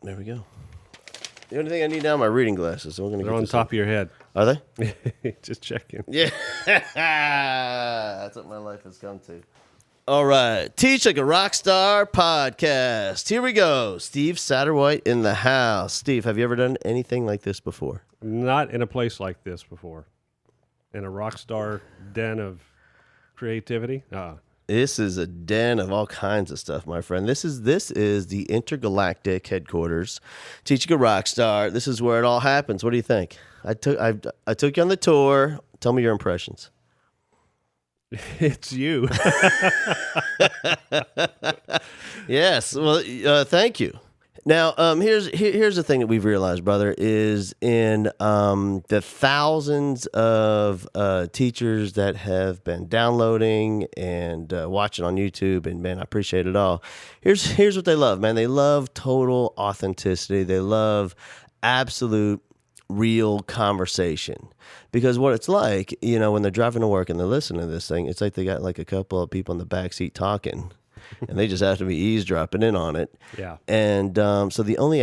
There we go. The only thing I need now are my reading glasses. So we're gonna They're get on this top of your head. Are they? Just checking. Yeah. That's what my life has come to. All right. Teach Like a Rockstar podcast. Here we go. Steve Satterwhite in the house. Steve, have you ever done anything like this before? Not in a place like this before. In a rock star den of creativity. This is a den of all kinds of stuff, my friend. This is the intergalactic headquarters. Teach Like a Rockstar. This is where it all happens. What do you think? I took you on the tour. Tell me your impressions. It's you. Yes. Well, thank you. Now, here's the thing that we've realized, brother, is in the thousands of teachers that have been downloading and watching on YouTube, and man, I appreciate it all. Here's what they love, man. They love total authenticity. They love absolute real conversation, because what it's like, when they're driving to work and they're listening to this thing, it's like they got like a couple of people in the back seat talking. And they just have to be eavesdropping in on it. Yeah. And so the only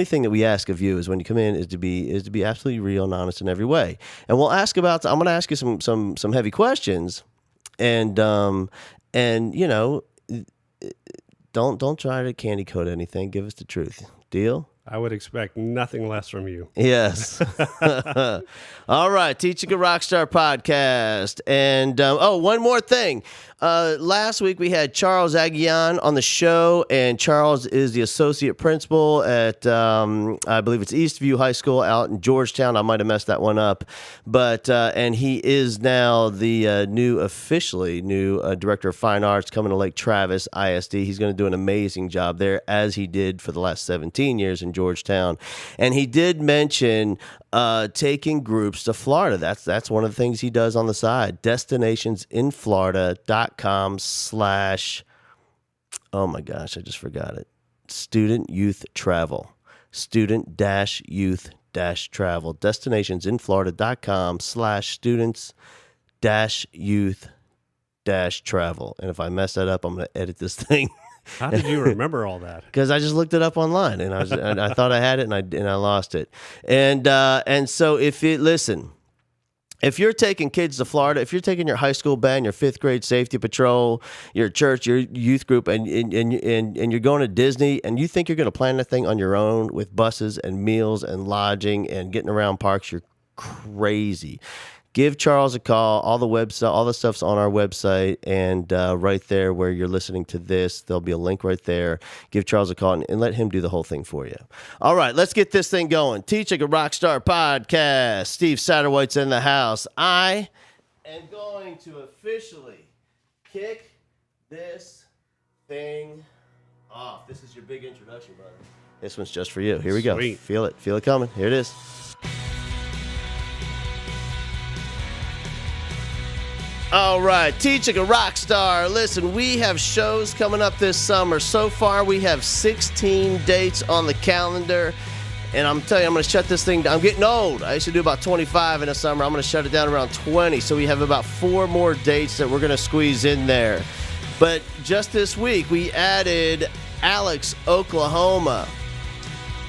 thing that we ask of you is when you come in is to be absolutely real and honest in every way. And I'm going to ask you some heavy questions, and don't try to candy coat anything. Give us the truth. Deal? I would expect nothing less from you. Yes. All right. Teach Like a Rockstar podcast. And, one more thing. Last week we had Charles Aguillon on the show, and Charles is the associate principal at, I believe it's Eastview High School out in Georgetown. I might have messed that one up. But, and he is now the officially new director of fine arts coming to Lake Travis ISD. He's going to do an amazing job there, as he did for the last 17 years in Georgetown. And he did mention taking groups to Florida. That's one of the things he does on the side. Destinationsinflorida.com/ oh my gosh, I just forgot it. Student Youth Travel. Student-Youth Travel. Destinationsinflorida.com /students-youth travel. And if I mess that up, I'm going to edit this thing. How did you remember all that? Because I just looked it up online, and I thought I had it, and I lost it. And so if you're taking kids to Florida, if you're taking your high school band, your fifth grade safety patrol, your church, your youth group, and you're going to Disney, and you think you're going to plan that thing on your own with buses and meals and lodging and getting around parks, you're crazy. Give Charles a call. All the stuff's on our website, and right there where you're listening to this, there'll be a link right there. Give Charles a call and let him do the whole thing for you. All right, let's get this thing going. Teach Like a Rockstar podcast. Steve Satterwhite's in the house. I am going to officially kick this thing off. This is your big introduction, brother. This one's just for you. Here we go. Sweet. Feel it coming. Here it is. All right, Teach Like a Rockstar. Listen, we have shows coming up this summer. So far, we have 16 dates on the calendar. And I'm telling you, I'm going to shut this thing down. I'm getting old. I used to do about 25 in the summer. I'm going to shut it down around 20. So we have about 4 more dates that we're going to squeeze in there. But just this week, we added Alex, Oklahoma.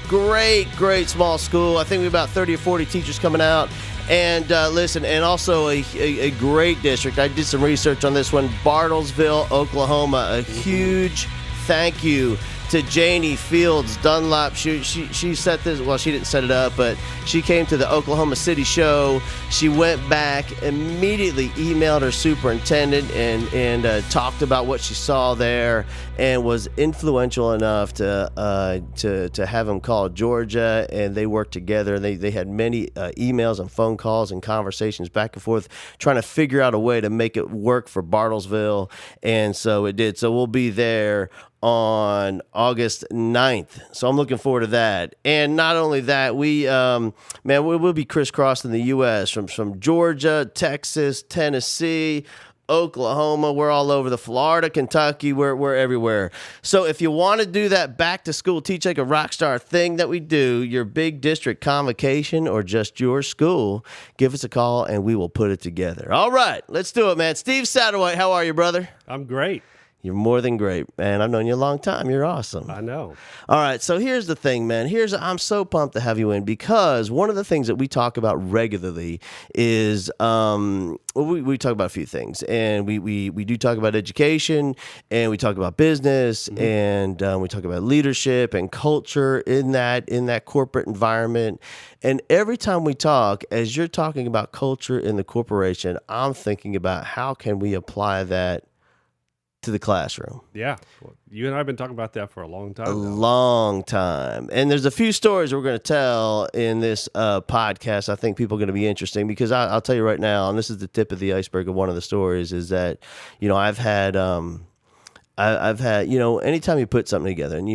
Great small school. I think we have about 30 or 40 teachers coming out. And listen, and also a great district. I did some research on this one. Bartlesville, Oklahoma. A huge thank you to Janie Fields Dunlop. She set this, well, she didn't set it up, but she came to the Oklahoma City show. She went back, immediately emailed her superintendent and talked about what she saw there, and was influential enough to have him call Georgia, and they worked together. They had many emails and phone calls and conversations back and forth trying to figure out a way to make it work for Bartlesville, and so it did. So we'll be there on August 9th. So I'm looking forward to that. And not only that, we'll be crisscrossing the U.S. from Georgia, Texas, Tennessee, Oklahoma. We're all over the Florida, Kentucky. We're everywhere. So if you want to do that back to school, Teach Like a Rockstar thing that we do, your big district convocation or just your school, give us a call and we will put it together. All right, let's do it, man. Steve Satterwhite, how are you, brother? I'm great. You're more than great, man. I've known you a long time. You're awesome. I know. All right, so here's the thing, man. I'm so pumped to have you in because one of the things that we talk about regularly is we talk about a few things, and we do talk about education, and we talk about business, and we talk about leadership and culture in that corporate environment. And every time we talk, as you're talking about culture in the corporation, I'm thinking about how can we apply that to the classroom. Yeah. Well, you and I have been talking about that for a long time. Long time. And there's a few stories we're going to tell in this podcast. I think people are going to be interesting because I'll tell you right now, and this is the tip of the iceberg of one of the stories, is that, I've had, anytime you put something together, and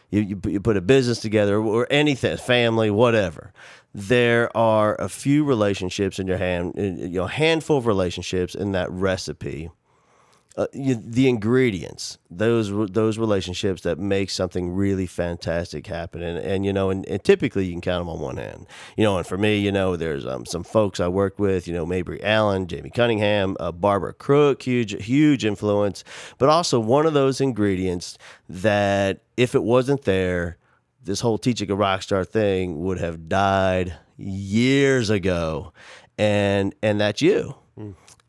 you put a business together or anything, family, whatever, there are a few relationships in your handful of relationships in that recipe. The ingredients, those relationships that make something really fantastic happen, and typically you can count them on one hand, and for me, there's some folks I worked with, Mabry Allen, Jamie Cunningham, Barbara Crook, huge influence, but also one of those ingredients that if it wasn't there, this whole Teaching a Rockstar thing would have died years ago, and that's you.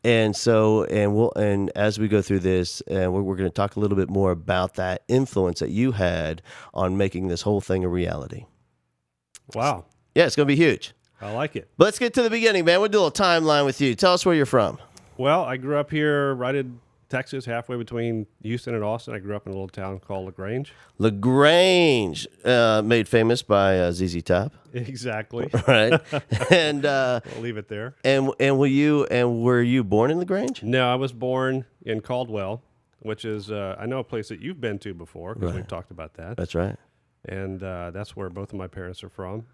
And so, and as we go through this, and we're going to talk a little bit more about that influence that you had on making this whole thing a reality. Wow. Yeah, it's going to be huge. I like it. But let's get to the beginning, man. We'll do a little timeline with you. Tell us where you're from. Well, I grew up here right in Texas, halfway between Houston and Austin. I grew up in a little town called LaGrange. LaGrange, made famous by ZZ Top. Exactly. Right. And We'll leave it there. And were you born in LaGrange? No, I was born in Caldwell, which is I know a place that you've been to before because we've talked about that. That's right. And that's where both of my parents are from.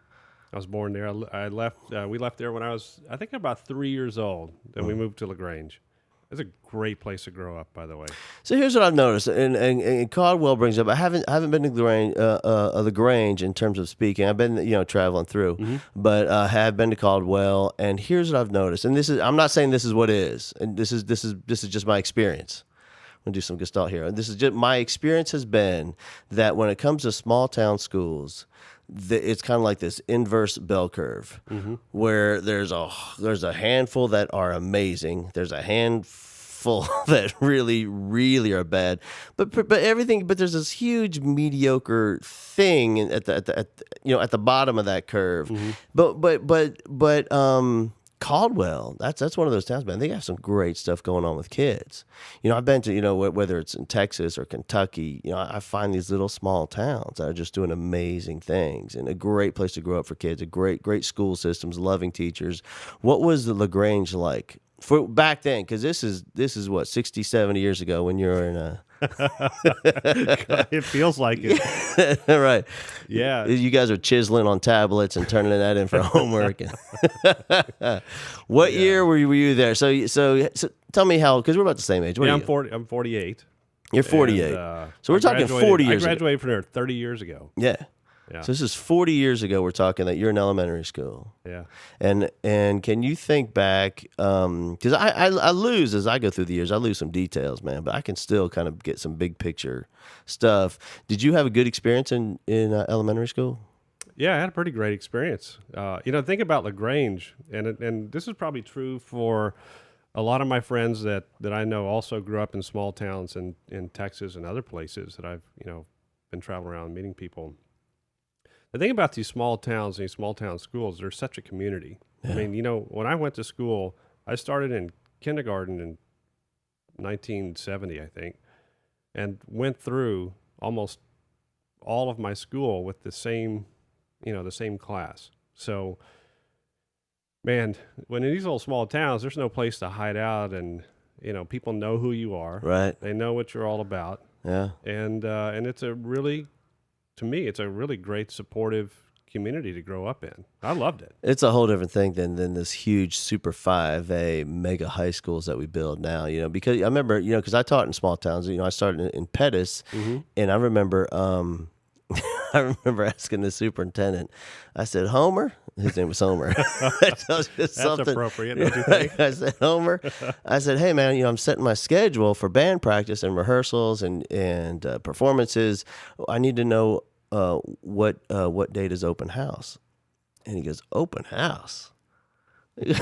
I was born there. I left. We left there when I was, I think, about 3 years old. Then we moved to LaGrange. It's a great place to grow up, by the way. So here's what I've noticed, and Caldwell brings up. I haven't been to LaGrange in terms of speaking. I've been traveling through, but have been to Caldwell. And here's what I've noticed, and I'm not saying this is what it is, and this is just my experience. I'm gonna do some gestalt here. And this is just my experience has been that when it comes to small town schools, it's kind of like this inverse bell curve, where there's a handful that are amazing. There's a handful that really, really are bad. But there's this huge mediocre thing at the bottom of that curve. But Caldwell, that's one of those towns, man. They have some great stuff going on with kids. I've been to, whether it's in Texas or Kentucky, I find these little small towns that are just doing amazing things and a great place to grow up for kids, a great school systems, loving teachers. What was the LaGrange like for back then? Because this is what, 60, 70 years ago when you were in a... It feels like it. Right. Yeah. You guys are chiseling on tablets and turning that in for homework. What year were you there? So tell me how, because we're about the same age. What are you? I'm 48. You're 48. So we're talking 40 years ago. I graduated from there 30 years ago. Yeah. So this is 40 years ago. We're talking that you're in elementary school. Yeah. And can you think back? Because I lose as I go through the years. I lose some details, man. But I can still kind of get some big picture stuff. Did you have a good experience in elementary school? Yeah, I had a pretty great experience. Think about LaGrange, and this is probably true for a lot of my friends that I know also grew up in small towns in Texas and other places that I've been traveling around meeting people. The thing about these small towns and these small town schools, they're such a community. Yeah. I mean, when I went to school, I started in kindergarten in 1970, I think, and went through almost all of my school with the same class. So, man, when in these little small towns, there's no place to hide out, and people know who you are. Right. They know what you're all about. Yeah. And it's to me, it's a really great supportive community to grow up in. I loved it. It's a whole different thing than this huge Super 5A mega high schools that we build now, because I remember, because I taught in small towns, I started in Pettis, and I remember I remember asking the superintendent, I said, Homer? His name was Homer. That tells you That's something. appropriate, don't you think? I said, Homer, I said, hey, man, I'm setting my schedule for band practice and rehearsals and performances. I need to know what date is open house. And he goes, open house? He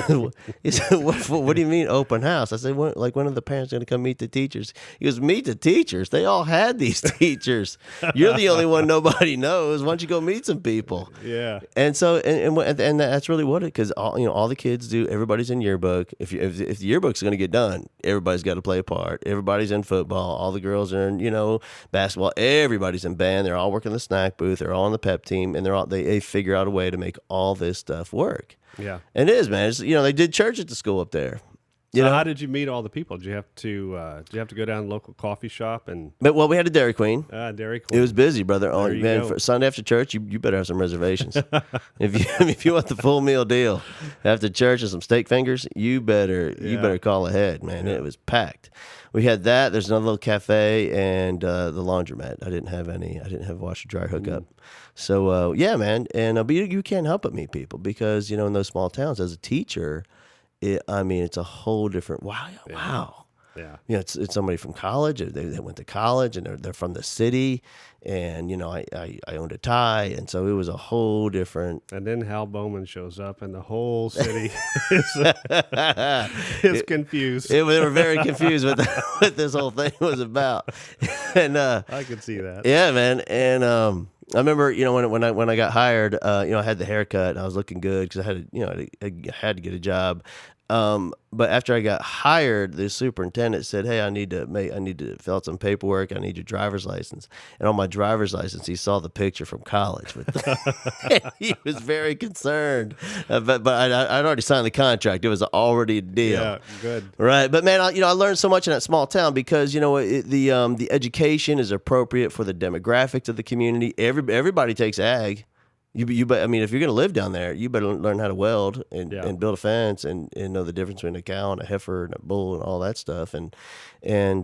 said, what do you mean open house? I said, when are the parents going to come meet the teachers? He goes, meet the teachers? They all had these teachers. You're the only one nobody knows. Why don't you go meet some people? Yeah. And so, and that's really what it, because all the kids do, everybody's in yearbook. If the yearbook's going to get done, everybody's got to play a part. Everybody's in football. All the girls are in, basketball. Everybody's in band. They're all working the snack booth. They're all on the pep team, and they figure out a way to make all this stuff work. Yeah. And it is, man. It's, they did church at the school up there. So how did you meet all the people? Did you have to go down to the local coffee shop and? But we had a Dairy Queen. Dairy Queen. It was busy, brother. Oh you man, go. for Sunday after church, you better have some reservations. if you want the full meal deal after church and some steak fingers, you better call ahead, man. Yeah. It was packed. We had that. There's another little cafe and the laundromat. I didn't have a washer dryer hookup. So yeah, man. And but you can't help but meet people because in those small towns, as a teacher, it's a whole different wow. Yeah. It's somebody from college. They went to college and they're from the city, and I owned a tie, and so it was a whole different. And then Hal Bowman shows up, and the whole city is confused. They were very confused with what this whole thing was about, and I could see that. Yeah, man, and I remember when I got hired, I had the haircut and I was looking good because I had to get a job. But after I got hired, the superintendent said, "Hey, I need to fill out some paperwork. I need your driver's license." And on my driver's license, he saw the picture from college. He was very concerned. But I'd already signed the contract. It was already a deal. Yeah, good. Right. But man, I learned so much in that small town because the education is appropriate for the demographics of the community. Everybody takes ag. If you're going to live down there, you better learn how to weld and build a fence and know the difference between a cow and a heifer and a bull and all that stuff. And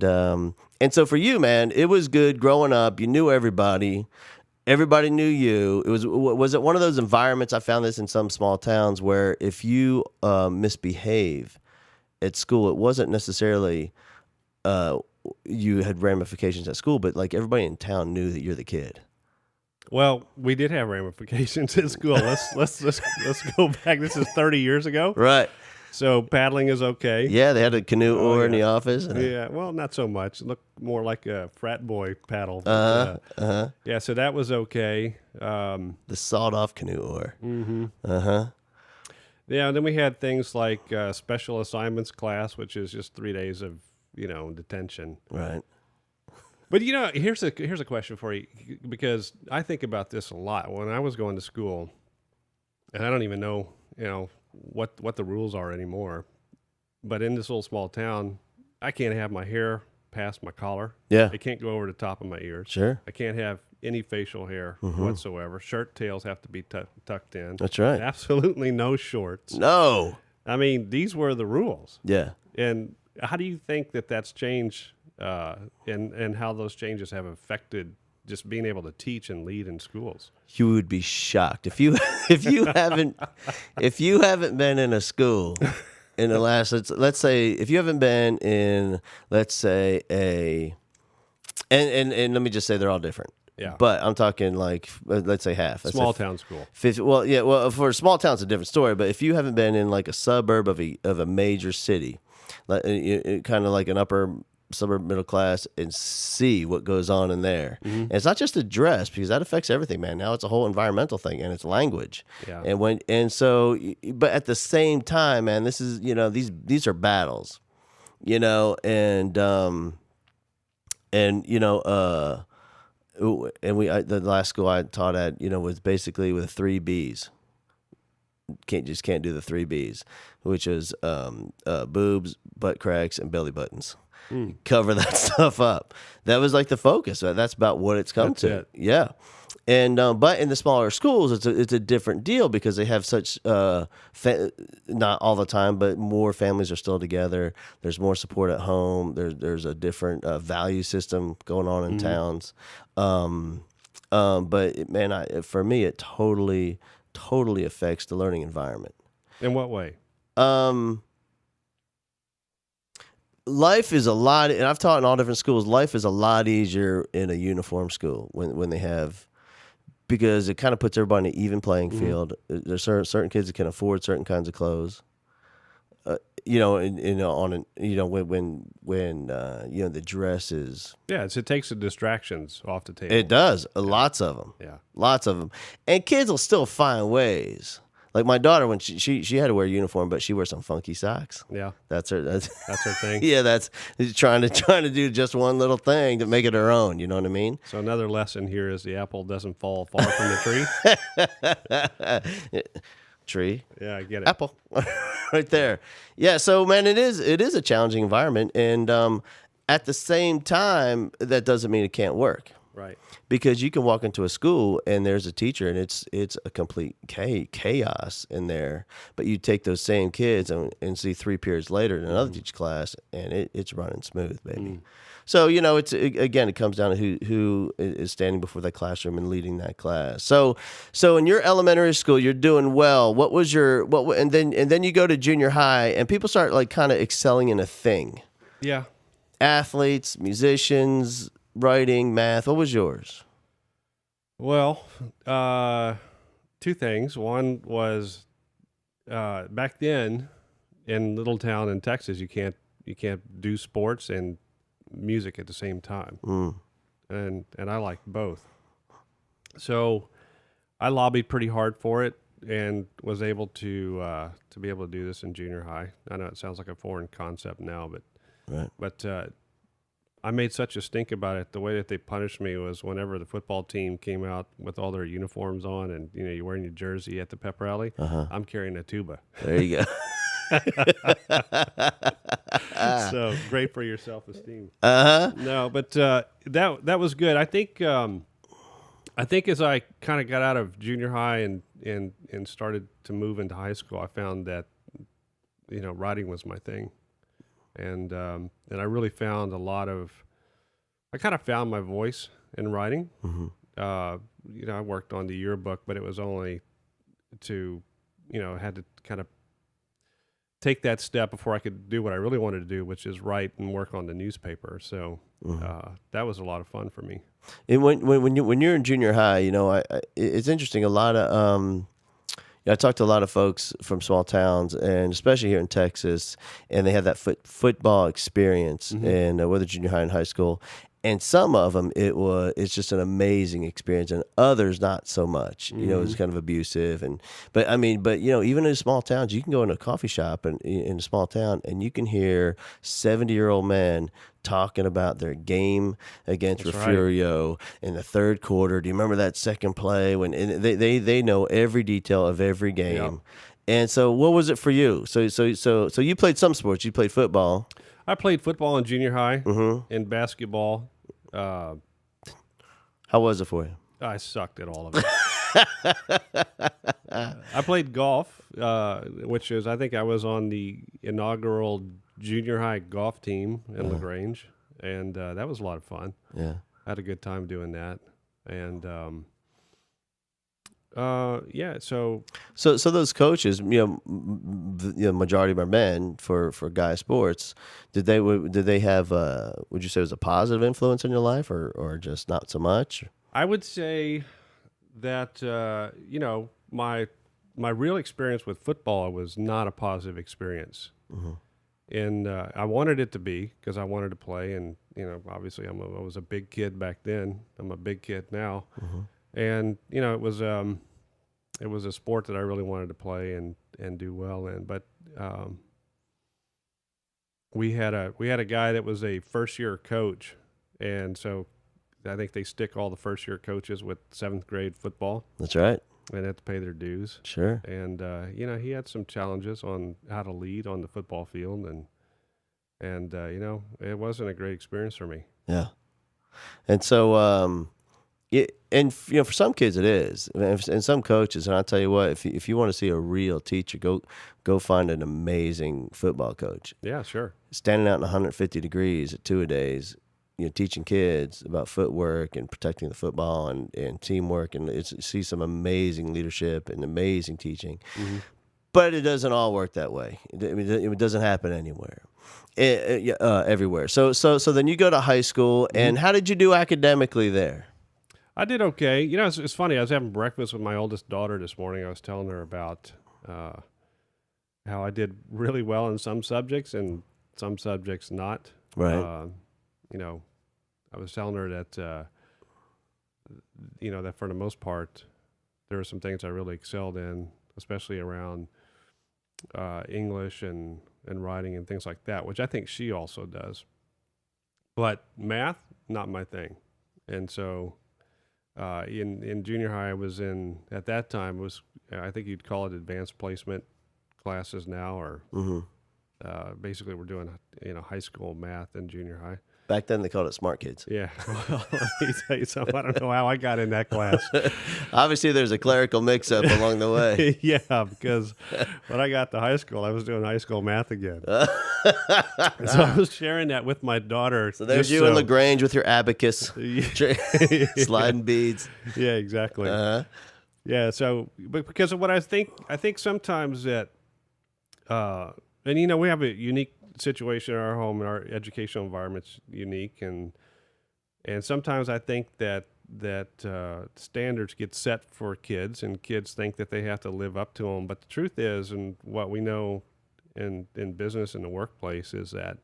so for you, man, it was good growing up. You knew everybody. Everybody knew you. Was it one of those environments? I found this in some small towns where if you misbehave at school, it wasn't necessarily you had ramifications at school, but like everybody in town knew that you're the kid. Well, we did have ramifications at school. Let's go back. This is 30 years ago. Right. So paddling is okay. Yeah, they had a canoe oar in the office. Yeah, well, not so much. It looked more like a frat boy paddle. Yeah, so that was okay. The sawed-off canoe oar. Mm-hmm. Yeah, and then we had things like special assignments class, which is just 3 days of detention. Right. But here's a question for you, because I think about this a lot. When I was going to school, and I don't even know what the rules are anymore. But in this little small town, I can't have my hair past my collar. Yeah. It can't go over the top of my ears. Sure. I can't have any facial hair whatsoever. Shirt tails have to be tucked in. That's right. Absolutely no shorts. No. I mean, these were the rules. Yeah. And how do you think that's changed, and how those changes have affected just being able to teach and lead in schools? You would be shocked if you haven't been in a school in the last let's say if you haven't been in and let me just say they're all different. Yeah. But I'm talking like let's say half. Small town school. 50, well, yeah. Well, for a small town, it's a different story. But if you haven't been in like a suburb of a major city, like kind of like an upper suburb middle class, and see what goes on in there. Mm-hmm. And it's not just the dress, because that affects everything, man. Now it's a whole environmental thing, and it's language. Yeah. But at the same time, man, this is these are battles, and the last school I taught at, was basically with 3 B's. Can't do the 3 B's, which is boobs, butt cracks, and belly buttons. Cover that stuff up. That was like the focus. That's about what it's come to. It. Yeah. And but in the smaller schools, it's a different deal, because they have such not all the time, but more families are still together. There's more support at home. There's a different value system going on in towns. But man, for me, it totally affects the learning environment. In what way? Um, Life is a lot, and I've taught in all different schools. Life is a lot easier in a uniform school when they have, because it kind of puts everybody in an even playing field. There's certain kids that can afford certain kinds of clothes. When the dress is. Yeah, it takes the distractions off the table. It does. Lots of them. Yeah. Lots of them. And kids will still find ways. Like my daughter, when she had to wear a uniform, but she wears some funky socks. Yeah. That's her thing. Yeah, that's trying to do just one little thing to make it her own. You know what I mean? So another lesson here is the apple doesn't fall far from the tree. Tree. Yeah, I get it. Apple. Right there. Yeah, so man, it is a challenging environment, and at the same time, that doesn't mean it can't work. Right. Because you can walk into a school and there's a teacher and it's a complete chaos in there. But you take those same kids and see 3 periods later in another teacher class and it's running smooth, baby. So, it comes down to who is standing before that classroom and leading that class. So in your elementary school, you're doing well. What was and then you go to junior high and people start like kind of excelling in a thing. Yeah. Athletes, musicians, writing, math. What was yours? Well, 2 things. One was back then in little town in Texas, you can't do sports and music at the same time, and I liked both. So I lobbied pretty hard for it and was able to be able to do this in junior high. I know it sounds like a foreign concept now, but I made such a stink about it. The way that they punished me was whenever the football team came out with all their uniforms on and, you're wearing your jersey at the pep rally, I'm carrying a tuba. There you go. So great for your self-esteem. No, but that was good. I think as I kind of got out of junior high and started to move into high school, I found that, writing was my thing. And I really found I kind of found my voice in writing. I worked on the yearbook, but it was only to, had to kind of take that step before I could do what I really wanted to do, which is write and work on the newspaper. So that was a lot of fun for me. And when you're in junior high, it's interesting. A lot of I talked to a lot of folks from small towns, and especially here in Texas, and they have that football experience, and whether junior high and high school. And some of them, it's just an amazing experience, and others not so much. It's kind of abusive, but even in small towns, you can go in a coffee shop in a small town, and you can hear 70-year-old men talking about their game against Refugio in the third quarter. Do you remember that second play when they know every detail of every game? Yep. And so, what was it for you? So you played some sports. You played football. I played football in junior high and basketball. How was it for you? I sucked at all of it. I played golf, which is, I think I was on the inaugural junior high golf team in LaGrange, and that was a lot of fun. Yeah. I had a good time doing that. And, so those coaches, the majority of our men for guy sports, did they have would you say it was a positive influence in your life or just not so much? I would say that my real experience with football was not a positive experience, and I wanted it to be because I wanted to play, and obviously I was a big kid back then. I'm a big kid now. And it was a sport that I really wanted to play and do well in. But we had a guy that was a first year coach, and so I think they stick all the first year coaches with 7th grade football. That's right. And have to pay their dues. Sure. And he had some challenges on how to lead on the football field, and it wasn't a great experience for me. Yeah. And so. For some kids it is, and some coaches. And I'll tell you what, if you want to see a real teacher, go find an amazing football coach. Yeah, sure. Standing out in 150 degrees at 2-a-days, teaching kids about footwork and protecting the football and teamwork, and see some amazing leadership and amazing teaching. Mm-hmm. But it doesn't all work that way. It doesn't happen anywhere, everywhere. So then you go to high school, and how did you do academically there? I did okay. It's funny. I was having breakfast with my oldest daughter this morning. I was telling her about how I did really well in some subjects and some subjects not. Right. I was telling her that, that for the most part, there were some things I really excelled in, especially around English and writing and things like that, which I think she also does. But math, not my thing. And so in junior high, I was at that time, I think you'd call it advanced placement classes now, or basically we're doing, high school math in junior high. Back then they called it smart kids. Yeah. Well, let me tell you something. I don't know how I got in that class. Obviously there's a clerical mix-up along the way. Yeah, because when I got to high school, I was doing high school math again. So I was sharing that with my daughter. So there's you in LaGrange with your abacus, sliding beads. Yeah, exactly. Yeah, so, but because of what I think sometimes that, and we have a unique situation in our home, and our educational environment's unique, and sometimes I think that standards get set for kids, and kids think that they have to live up to them. But the truth is, and what we know in business and the workplace, is that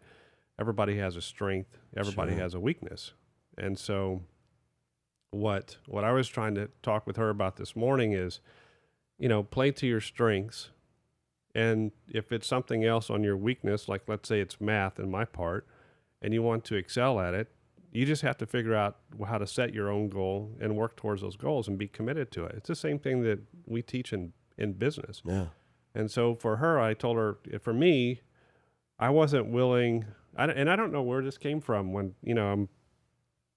everybody has a strength, everybody has a weakness. And so what I was trying to talk with her about this morning is, play to your strengths. And if it's something else on your weakness, like let's say it's math in my part, and you want to excel at it, you just have to figure out how to set your own goal and work towards those goals and be committed to it. It's the same thing that we teach in business. Yeah. And so for her, I told her, for me, I wasn't willing, and I don't know where this came from when, I'm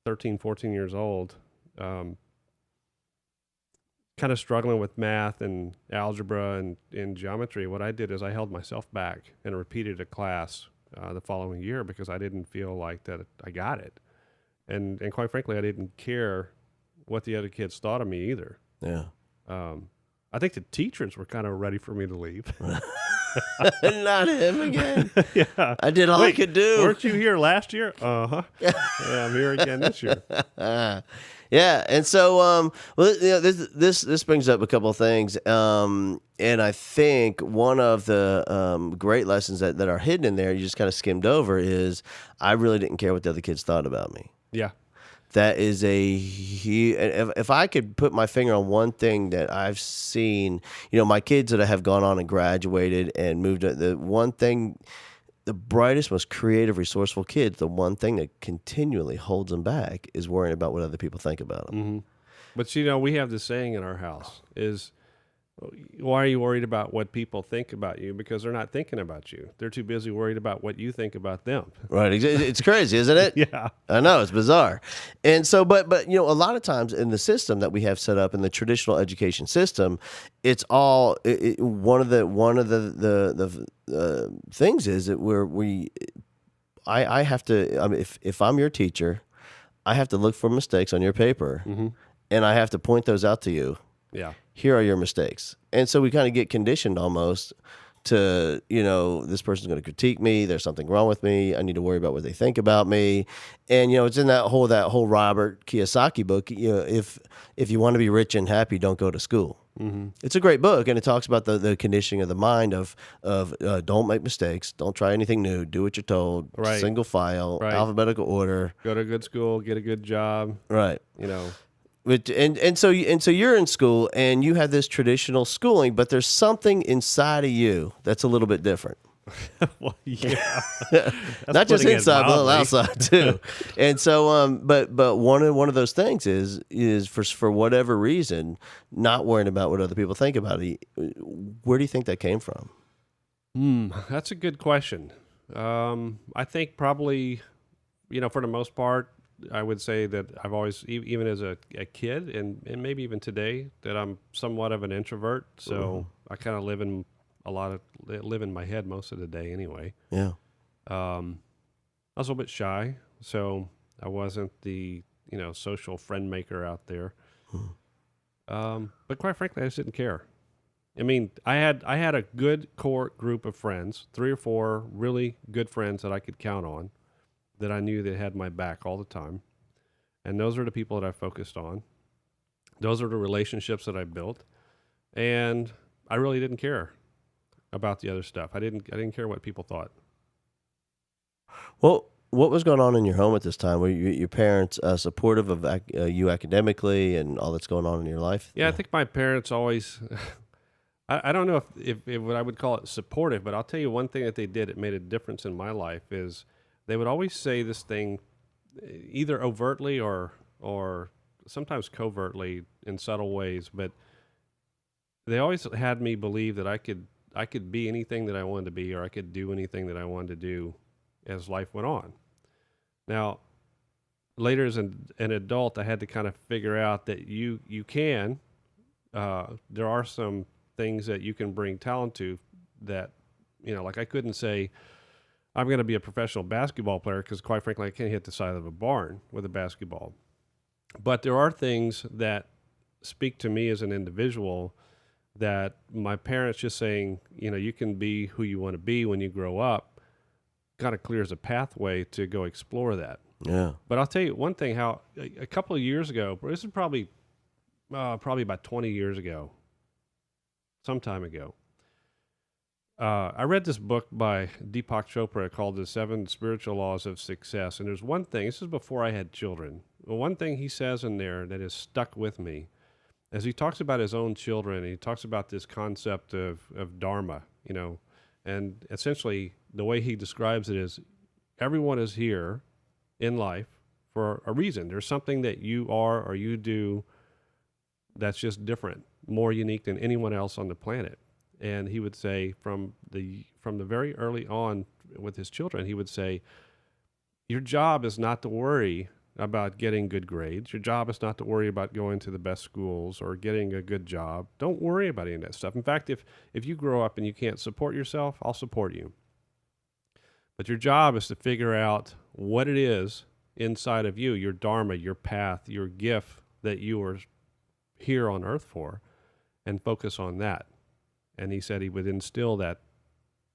13, 14 years old, kind of struggling with math and algebra and geometry. What I did is I held myself back and repeated a class the following year because I didn't feel like that I got it. And quite frankly, I didn't care what the other kids thought of me either. Yeah. I think the teachers were kind of ready for me to leave. Not him again. Yeah. I did all I could do. Weren't you here last year? Uh-huh. Yeah, I'm here again this year. Yeah, and so this brings up a couple of things, and I think one of the great lessons that are hidden in there, you just kind of skimmed over, is I really didn't care what the other kids thought about me. Yeah. That is if I could put my finger on one thing that I've seen, my kids that have gone on and graduated and moved, the one thing, the brightest, most creative, resourceful kids, the one thing that continually holds them back is worrying about what other people think about them. Mm-hmm. But, we have this saying in our house is, why are you worried about what people think about you? Because they're not thinking about you. They're too busy worried about what you think about them. Right. It's crazy, isn't it? Yeah. I know, it's bizarre. And so, but a lot of times in the system that we have set up in the traditional education system, it's all one of the things is that I have to. I mean, if I'm your teacher, I have to look for mistakes on your paper, and I have to point those out to you. Yeah. Here are your mistakes. And so we kind of get conditioned almost to, this person's going to critique me. There's something wrong with me. I need to worry about what they think about me. And, it's in that whole Robert Kiyosaki book, if you want to be rich and happy, don't go to school. Mm-hmm. It's a great book, and it talks about the conditioning of the mind of don't make mistakes, don't try anything new, do what you're told, right. Single file, right. Alphabetical order. Go to a good school, get a good job. Right. And so you're in school and you have this traditional schooling, but there's something inside of you that's a little bit different. Well, yeah, not just inside, but outside too. And so, but one of those things is for whatever reason, not worrying about what other people think about it. Where do you think that came from? That's a good question. I think probably, for the most part, I would say that I've always, even as a kid and maybe even today, that I'm somewhat of an introvert. So I kind of live in my head most of the day anyway. Yeah. I was a little bit shy. So I wasn't the, social friend maker out there. But quite frankly, I just didn't care. I mean, I had a good core group of friends, 3 or 4 really good friends that I could count on, that I knew that had my back all the time. And those are the people that I focused on. Those are the relationships that I built. And I really didn't care about the other stuff. I didn't care what people thought. Well, what was going on in your home at this time? Were your parents supportive of you academically and all that's going on in your life? Yeah, I think my parents always, I don't know if what I would call it supportive, but I'll tell you one thing that they did, it made a difference in my life, is they would always say this thing either overtly or sometimes covertly in subtle ways, but they always had me believe that I could be anything that I wanted to be, or I could do anything that I wanted to do as life went on. Now, later as an adult, I had to kind of figure out that you can. There are some things that you can bring talent to that, like I couldn't say I'm going to be a professional basketball player because, quite frankly, I can't hit the side of a barn with a basketball. But there are things that speak to me as an individual that my parents just saying, you can be who you want to be when you grow up, kind of clears a pathway to go explore that. Yeah. But I'll tell you one thing, how a couple of years ago, this is probably about 20 years ago, some time ago, I read this book by Deepak Chopra called The 7 Spiritual Laws of Success. And there's one thing, this is before I had children, but one thing he says in there that has stuck with me, as he talks about his own children, he talks about this concept of dharma, and essentially the way he describes it is everyone is here in life for a reason. There's something that you are or you do that's just different, more unique than anyone else on the planet. And he would say from the very early on with his children, he would say, your job is not to worry about getting good grades. Your job is not to worry about going to the best schools or getting a good job. Don't worry about any of that stuff. In fact, if you grow up and you can't support yourself, I'll support you. But your job is to figure out what it is inside of you, your dharma, your path, your gift that you are here on earth for, and focus on that. And he said he would instill that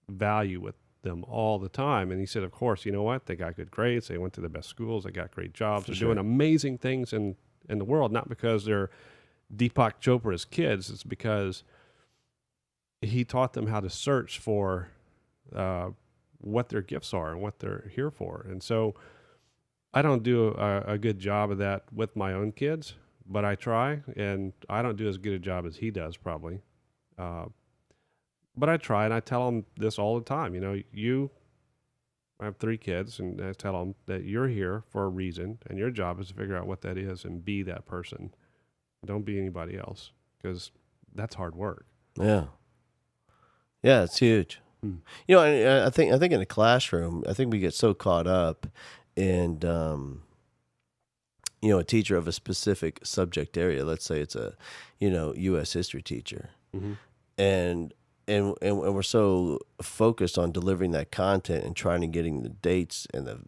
value with them all the time. And he said, of course, you know what? They got good grades. They went to the best schools. They got great jobs. They're doing amazing things in the world, not because they're Deepak Chopra's kids. It's because he taught them how to search for what their gifts are and what they're here for. And so I don't do a good job of that with my own kids, but I try, and I don't do as good a job as he does probably. But I try, and I tell them this all the time. I have 3 kids, and I tell them that you're here for a reason, and your job is to figure out what that is and be that person. Don't be anybody else, because that's hard work. Yeah. Yeah, it's huge. And I think in the classroom, I think we get so caught up in, a teacher of a specific subject area. Let's say it's a, U.S. history teacher, and we're so focused on delivering that content and trying to getting the dates and the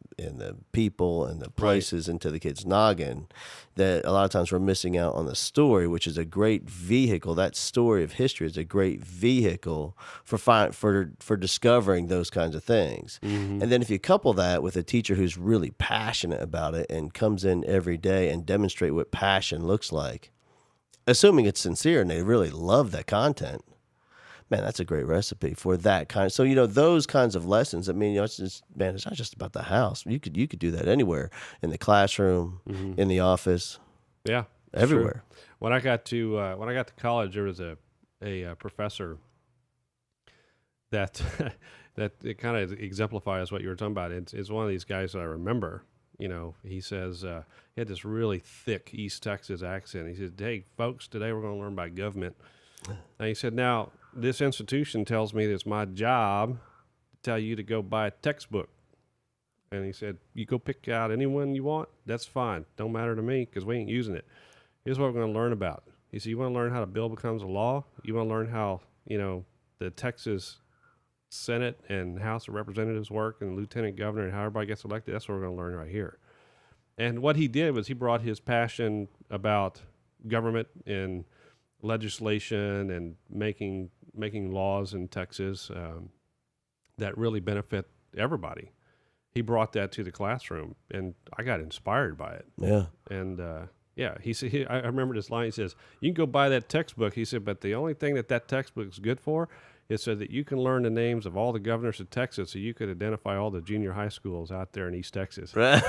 people and the places into the kid's noggin that a lot of times we're missing out on the story, which is a great vehicle. That story of history is a great vehicle for discovering those kinds of things. And then if you couple that with a teacher who's really passionate about it and comes in every day and demonstrate what passion looks like, assuming it's sincere and they really love that content, man, that's a great recipe for that kind. So, those kinds of lessons, I mean, it's not just about the house. You could do that anywhere, in the classroom, in the office. Yeah. Everywhere. Sure. When I got to college, there was a professor that that it kind of exemplifies what you were talking about. It's one of these guys that I remember. He says, he had this really thick East Texas accent. He said, "Hey, folks, today we're going to learn about government." And he said, "Now, this institution tells me that it's my job to tell you to go buy a textbook." And he said, "You go pick out anyone you want. That's fine. Don't matter to me because we ain't using it. Here's what we're going to learn about." He said, "You want to learn how a bill becomes a law? You want to learn how, the Texas Senate and House of Representatives work and lieutenant governor and how everybody gets elected? That's what we're going to learn right here." And what he did was he brought his passion about government and legislation and making laws in Texas that really benefit everybody. He brought that to the classroom, and I got inspired by it. Yeah. And he said, I remember this line. He says, "You can go buy that textbook." He said, "But the only thing that textbook is good for is so that you can learn the names of all the governors of Texas, so you could identify all the junior high schools out there in East Texas." Right.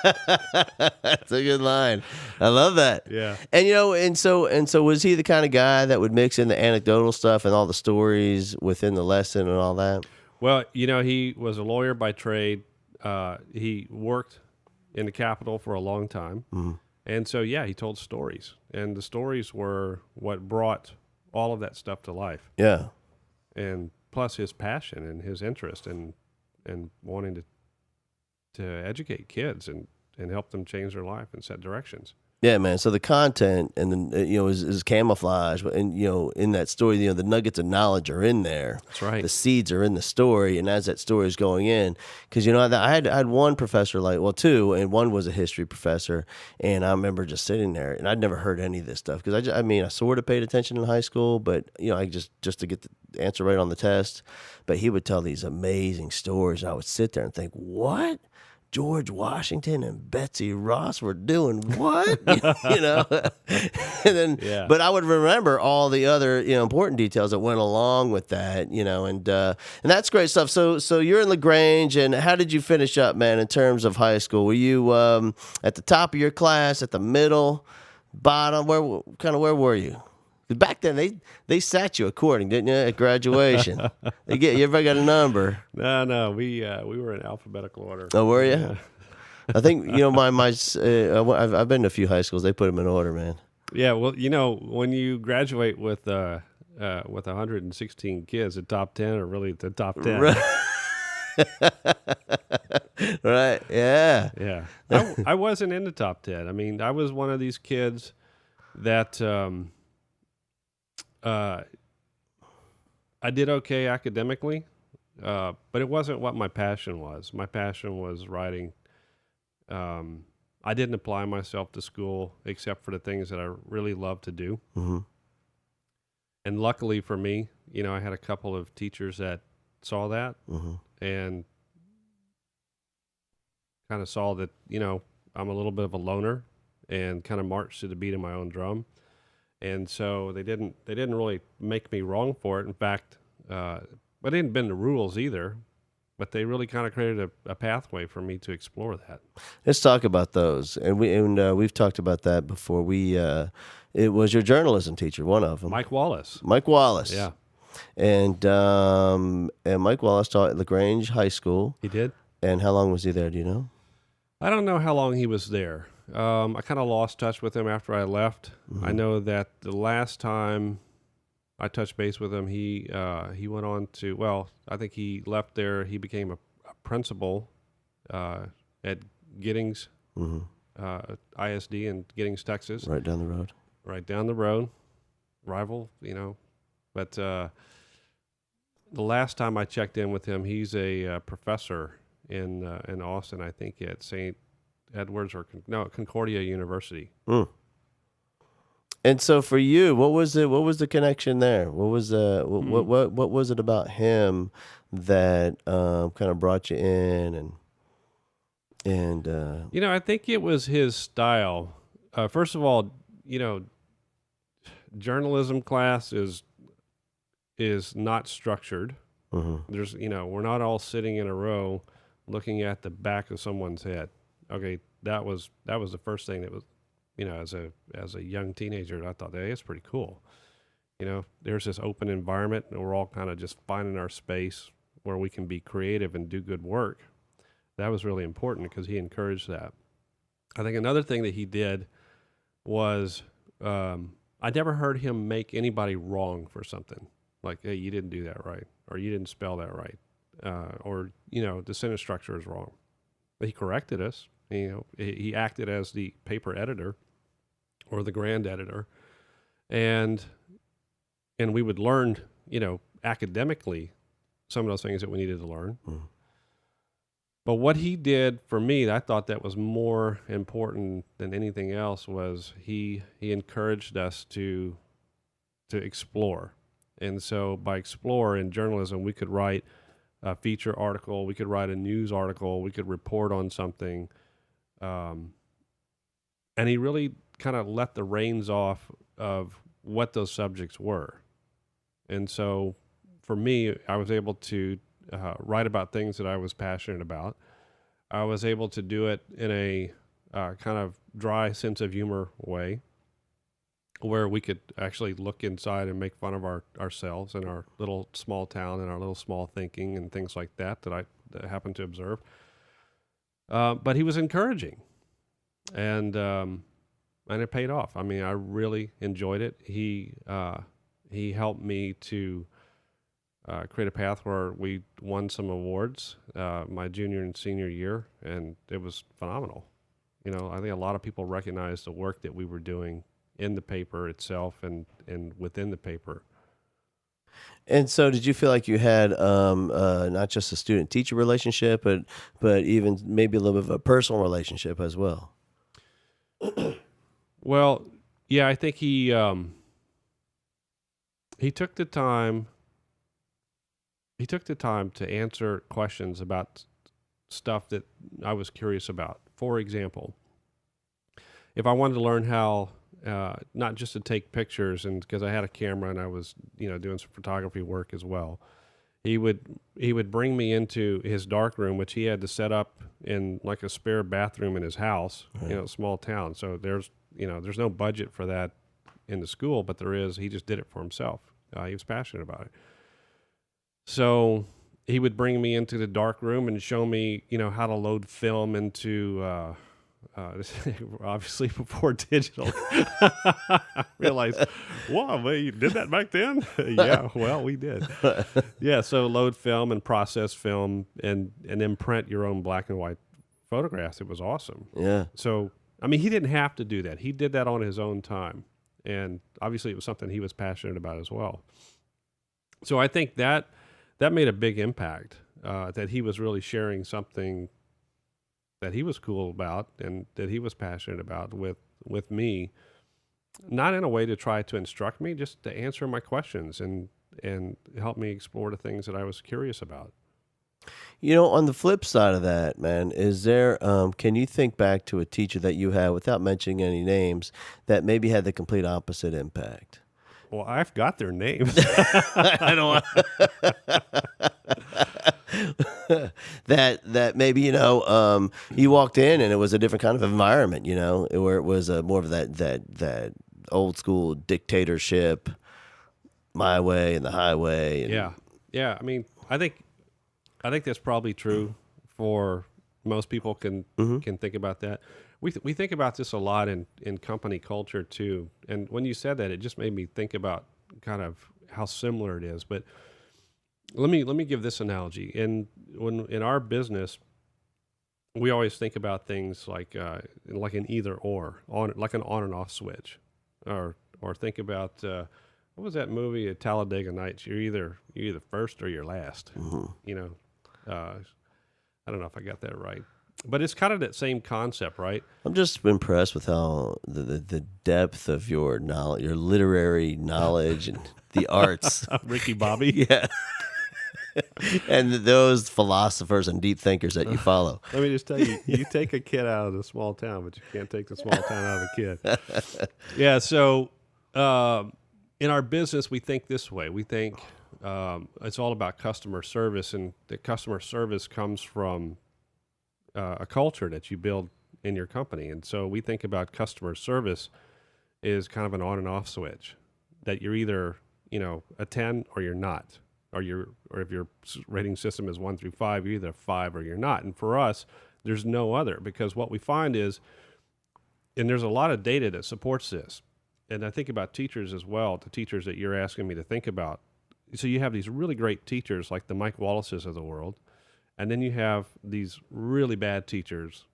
That's a good line. I love that. Yeah. And and so was he the kind of guy that would mix in the anecdotal stuff and all the stories within the lesson and all that? Well, he was a lawyer by trade. He worked in the Capitol for a long time. Mm-hmm. And so, he told stories. And the stories were what brought all of that stuff to life. Yeah. And plus his passion and his interest and wanting to educate kids and help them change their life and set directions. Yeah, man. So the content and then is camouflage, and in that story, the nuggets of knowledge are in there. That's right. The seeds are in the story, and as that story is going in, because I had one professor, two, and one was a history professor, and I remember just sitting there, and I'd never heard any of this stuff because I sort of paid attention in high school, but I just to get the answer right on the test. But he would tell these amazing stories, and I would sit there and think, what? George Washington and Betsy Ross were doing what? And then, but I would remember all the other, important details that went along with that, and that's great stuff. So you're in LaGrange, and how did you finish up, man, in terms of high school? Were you at the top of your class, at the middle, bottom? Where were you? 'Cause back then they sat you according, didn't you, at graduation? You everybody got a number. No, we were in alphabetical order. Oh, were you? Yeah. I think I've been to a few high schools. They put them in order, man. Yeah, well, when you graduate with 116 kids, the top 10 are really the top 10. Right. Yeah. Yeah. I wasn't in the top 10. I mean, I was one of these kids that I did okay academically, but it wasn't what my passion was. My passion was writing. I didn't apply myself to school except for the things that I really loved to do. Mm-hmm. And luckily for me, I had a couple of teachers that saw that and kind of saw that, I'm a little bit of a loner and kind of marched to the beat of my own drum. And so they didn't really make me wrong for it. In fact, but it didn't bend the rules either. But they really kind of created a pathway for me to explore that. Let's talk about those. And we've talked about that before. It was your journalism teacher, one of them, Mike Wallace. Mike Wallace. Yeah. And Mike Wallace taught at LaGrange High School. He did. And how long was he there? Do you know? I don't know how long he was there. I kind of lost touch with him after I left. Mm-hmm. I know that the last time I touched base with him, he went on to, well, I think he left there. He became a principal at Giddings ISD in Giddings, Texas. Right down the road. Right down the road. Rival, But the last time I checked in with him, he's a professor in Austin, I think at St. Edwards Concordia University. Mm. And so for you, what was the connection there? What was what was it about him that kind of brought you in and I think it was his style. First of all, journalism class is not structured. Mm-hmm. There's we're not all sitting in a row looking at the back of someone's head. Okay, that was the first thing that was, as a young teenager, I thought, hey, it's pretty cool. There's this open environment, and we're all kind of just finding our space where we can be creative and do good work. That was really important because he encouraged that. I think another thing that he did was I never heard him make anybody wrong for something. Like, hey, you didn't do that right, or you didn't spell that right, or the sentence structure is wrong. But he corrected us. He acted as the paper editor or the grand editor, and we would learn, academically, some of those things that we needed to learn. Mm. But what he did for me, I thought that was more important than anything else, was he encouraged us to explore. And so by explore in journalism, we could write a feature article, we could write a news article, we could report on something. And he really kind of let the reins off of what those subjects were. And so for me, I was able to write about things that I was passionate about. I was able to do it in a kind of dry sense of humor way, where we could actually look inside and make fun of ourselves and our little small town and our little small thinking and things like that I happened to observe. But he was encouraging, and it paid off. I mean, I really enjoyed it. He helped me to create a path where we won some awards my junior and senior year, and it was phenomenal. You know, I think a lot of people recognized the work that we were doing in the paper itself and within the paper. And so, did you feel like you had not just a student-teacher relationship, but even maybe a little bit of a personal relationship as well? Well, yeah, I think he took the time. He took the time to answer questions about stuff that I was curious about. For example, if I wanted to learn how, not just to take pictures, and because I had a camera and I was, doing some photography work as well, he would bring me into his dark room, which he had to set up in like a spare bathroom in his house, small town. So there's no budget for that in the school, but there is. He just did it for himself. He was passionate about it. So he would bring me into the dark room and show me, how to load film into, obviously before digital. I realized, wow, well, you did that back then? Yeah, well, we did. Yeah, so load film and process film and then print your own black and white photographs. It was awesome. Yeah. So, I mean, he didn't have to do that. He did that on his own time. And obviously it was something he was passionate about as well. So I think that made a big impact, that he was really sharing something that he was cool about and that he was passionate about with me, not in a way to try to instruct me, just to answer my questions and help me explore the things that I was curious about. On the flip side of that, man, is there, can you think back to a teacher that you had, without mentioning any names, that maybe had the complete opposite impact? Well, I've got their names. I don't that maybe, you walked in and it was a different kind of environment, where it was more of that old school dictatorship, my way and the highway. And Yeah. I mean, I think that's probably true for most people can think about that. We think about this a lot in company culture too. And when you said that, it just made me think about kind of how similar it is. But let me give this analogy. In our business, we always think about things like an either or, like an on and off switch, or think about what was that movie, Talladega Nights? You're either first or you're last. Mm-hmm. I don't know if I got that right. But it's kind of that same concept, right? I'm just impressed with how the depth of your knowledge, your literary knowledge, and the arts. Ricky Bobby, yeah, and those philosophers and deep thinkers that you follow. Let me just tell you, you take a kid out of the small town, but you can't take the small town out of the kid. Yeah. So in our business, we think this way. We think it's all about customer service, and the customer service comes from a culture that you build in your company. And so we think about customer service is kind of an on and off switch, that you're either, a 10 or you're not, or if your rating system is 1 through 5, you're either 5 or you're not. And for us, there's no other, because what we find is, and there's a lot of data that supports this. And I think about teachers as well, the teachers that you're asking me to think about. So you have these really great teachers like the Mike Wallaces of the world. And then you have these really bad teachers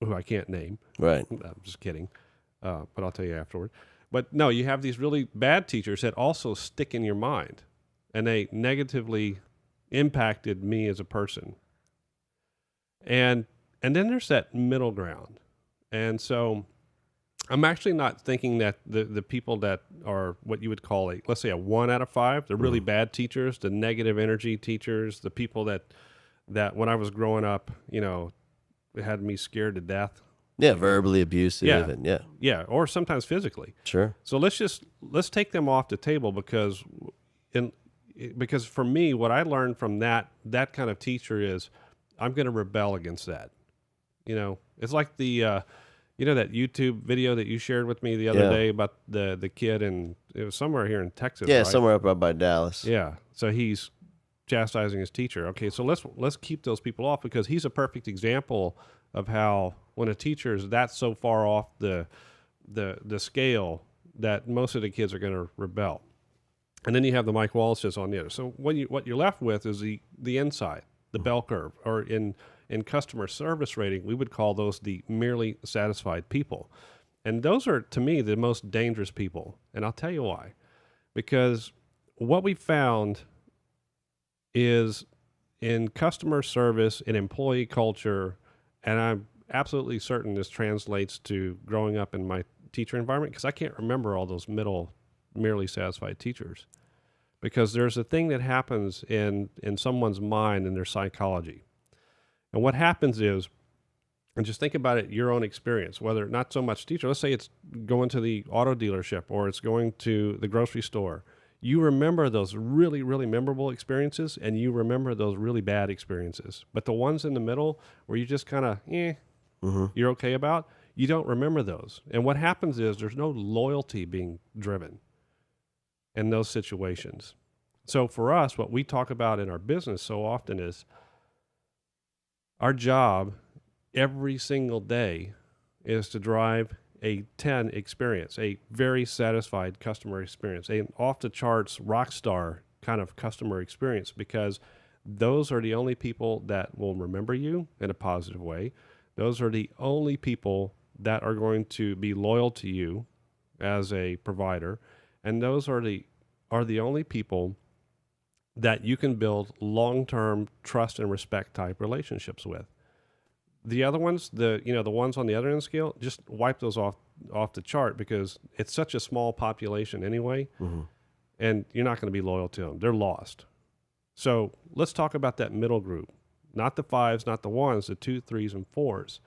who I can't name. Right. I'm just kidding. But I'll tell you afterward. But no, you have these really bad teachers that also stick in your mind. And they negatively impacted me as a person. And then there's that middle ground. And so I'm actually not thinking that the people that are what you would call let's say a 1 out of 5, the really bad teachers, the negative energy teachers, the people that when I was growing up, it had me scared to death. Yeah, verbally abusive. Yeah. And yeah. Yeah, or sometimes physically. Sure. So let's take them off the table because for me, what I learned from that kind of teacher is I'm going to rebel against that. It's like the that YouTube video that you shared with me the other day about the kid, and it was somewhere here in Texas. Yeah, right? somewhere up by Dallas. Yeah. So he's chastising his teacher. Okay, so let's keep those people off because he's a perfect example of how when a teacher is that so far off the scale that most of the kids are going to rebel. And then you have the Mike Wallaces on the other. So what you're left with is the inside, the bell curve, or in customer service rating, we would call those the merely satisfied people. And those are, to me, the most dangerous people. And I'll tell you why. Because what we found is in customer service, in employee culture, and I'm absolutely certain this translates to growing up in my teacher environment, because I can't remember all those middle merely satisfied teachers. Because there's a thing that happens in someone's mind and their psychology. And what happens is, and just think about it, your own experience, whether not so much teacher, let's say it's going to the auto dealership or it's going to the grocery store. You remember those really, really memorable experiences and you remember those really bad experiences. But the ones in the middle where you just kind of, you're okay about, you don't remember those. And what happens is there's no loyalty being driven in those situations. So for us, what we talk about in our business so often is our job every single day is to drive a 10 experience, a very satisfied customer experience, an off the charts rock star kind of customer experience, because those are the only people that will remember you in a positive way. Those are the only people that are going to be loyal to you as a provider. And those are the only people that you can build long-term trust and respect type relationships with. The other ones, the ones on the other end of the scale, just wipe those off the chart because it's such a small population anyway, and you're not going to be loyal to them. They're lost. So let's talk about that middle group, not the 5s, not the 1s, the 2, 3s, and 4s.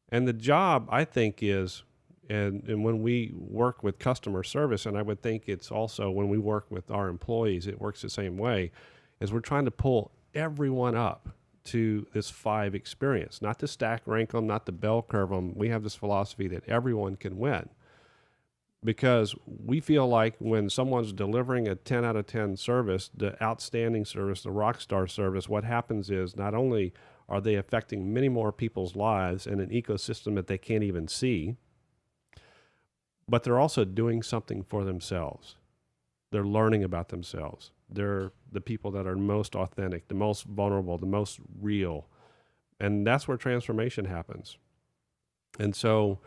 And the job, I think, is, and when we work with customer service, and I would think it's also when we work with our employees, it works the same way, is we're trying to pull everyone up to this 5 experience, not to stack rank them, not to bell curve them. We have this philosophy that everyone can win, because we feel like when someone's delivering a 10 out of 10 service, the outstanding service, the rock star service, what happens is not only are they affecting many more people's lives in an ecosystem that they can't even see, but they're also doing something for themselves. They're learning about themselves. They're the people that are most authentic, the most vulnerable, the most real. And that's where transformation happens. And so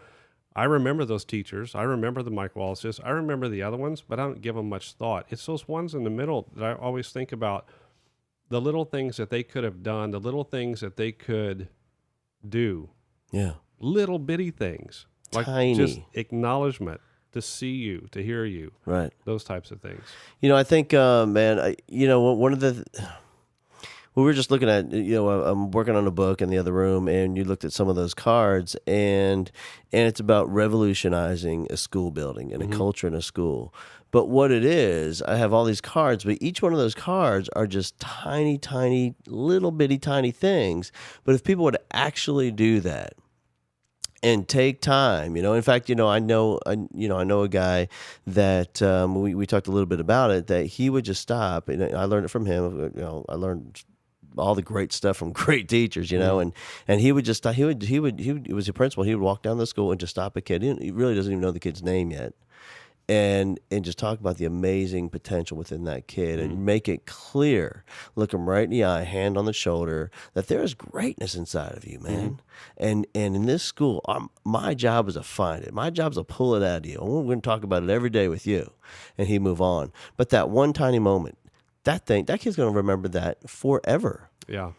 I remember those teachers. I remember the Mike Wallaces. I remember the other ones, but I don't give them much thought. It's those ones in the middle that I always think about, the little things that they could have done, the little things that they could do. Yeah. Little bitty things. Like tiny. Just acknowledgement, to see you, to hear you. Right. Those types of things. I think, man, one of the... We were just looking at, I'm working on a book in the other room, and you looked at some of those cards, and it's about revolutionizing a school building and a culture in a school. But what it is, I have all these cards, but each one of those cards are just tiny, tiny, little bitty tiny things. But if people would actually do that and take time, in fact, I know a guy that we talked a little bit about it, that he would just stop, and I learned it from him. I learned all the great stuff from great teachers, and he would just he was a principal. He would walk down the school and just stop a kid. He really doesn't even know the kid's name yet, and just talk about the amazing potential within that kid and make it clear, look him right in the eye, hand on the shoulder, that there is greatness inside of you, man. And in this school, my job is to find it. My job is to pull it out of you. And we're going to talk about it every day with you. And he'd move on. But that one tiny moment, that kid's going to remember that forever. Yeah.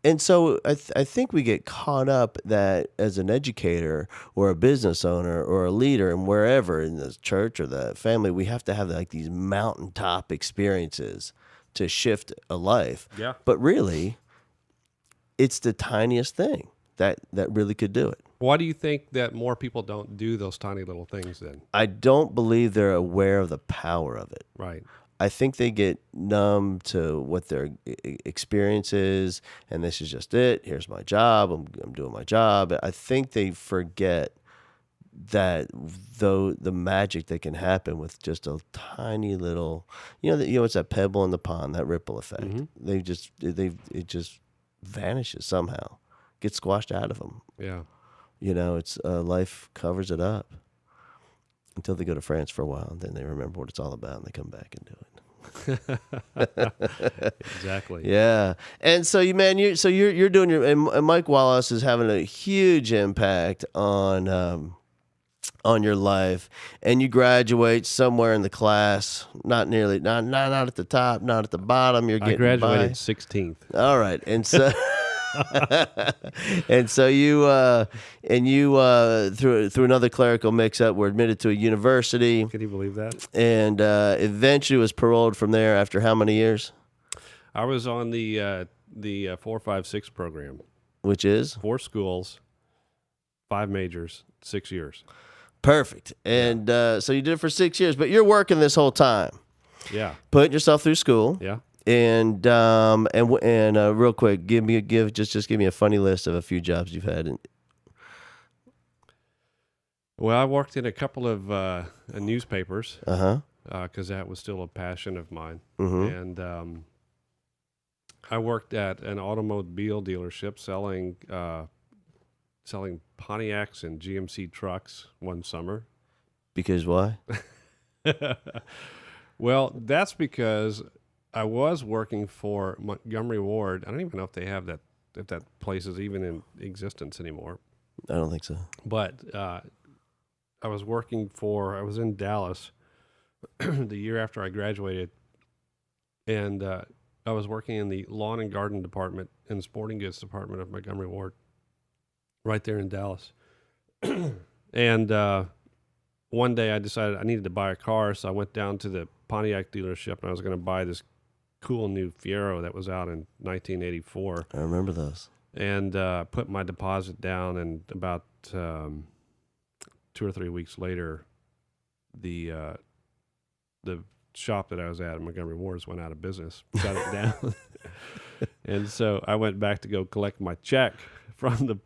And so I think we get caught up that as an educator or a business owner or a leader and wherever in the church or the family, we have to have like these mountaintop experiences to shift a life. Yeah. But really, it's the tiniest thing that really could do it. Why do you think that more people don't do those tiny little things then? I don't believe they're aware of the power of it. Right. I think they get numb to what their experience is, and this is just it. Here's my job. I'm doing my job. I think they forget that though the magic that can happen with just a tiny little, it's that pebble in the pond, that ripple effect. Mm-hmm. It just vanishes somehow, gets squashed out of them. Yeah. It's life covers it up. Until they go to France for a while, and then they remember what it's all about, and they come back and do it. Exactly. Yeah. And so you're doing and Mike Wallace is having a huge impact on your life, and you graduate somewhere in the class, not at the top, not at the bottom. You're getting I graduated by. 16th. All right, and so. And so you through another clerical mix-up were admitted to a university. Can you believe that? And eventually was paroled from there after how many years? I was on the 4-5-6 program, which is 4 schools, 5 majors, 6 years. Perfect. And so you did it for 6 years, but you're working this whole time. Yeah. Putting yourself through school. Yeah. And real quick, give me a funny list of a few jobs you've had. Well, I worked in a couple of newspapers. Because that was still a passion of mine. Mm-hmm. And I worked at an automobile dealership selling Pontiacs and GMC trucks one summer. Because why? Well, that's because I was working for Montgomery Ward. I don't even know if they have that, if that place is even in existence anymore. I don't think so. But I was in Dallas the year after I graduated, and I was working in the lawn and garden department and sporting goods department of Montgomery Ward, right there in Dallas. And one day I decided I needed to buy a car, so I went down to the Pontiac dealership, and I was going to buy this cool new Fiero that was out in 1984. I remember those. And put my deposit down, and about 2 or 3 weeks later, the shop that I was at Montgomery Ward's went out of business, shut it down. And so I went back to go collect my check from the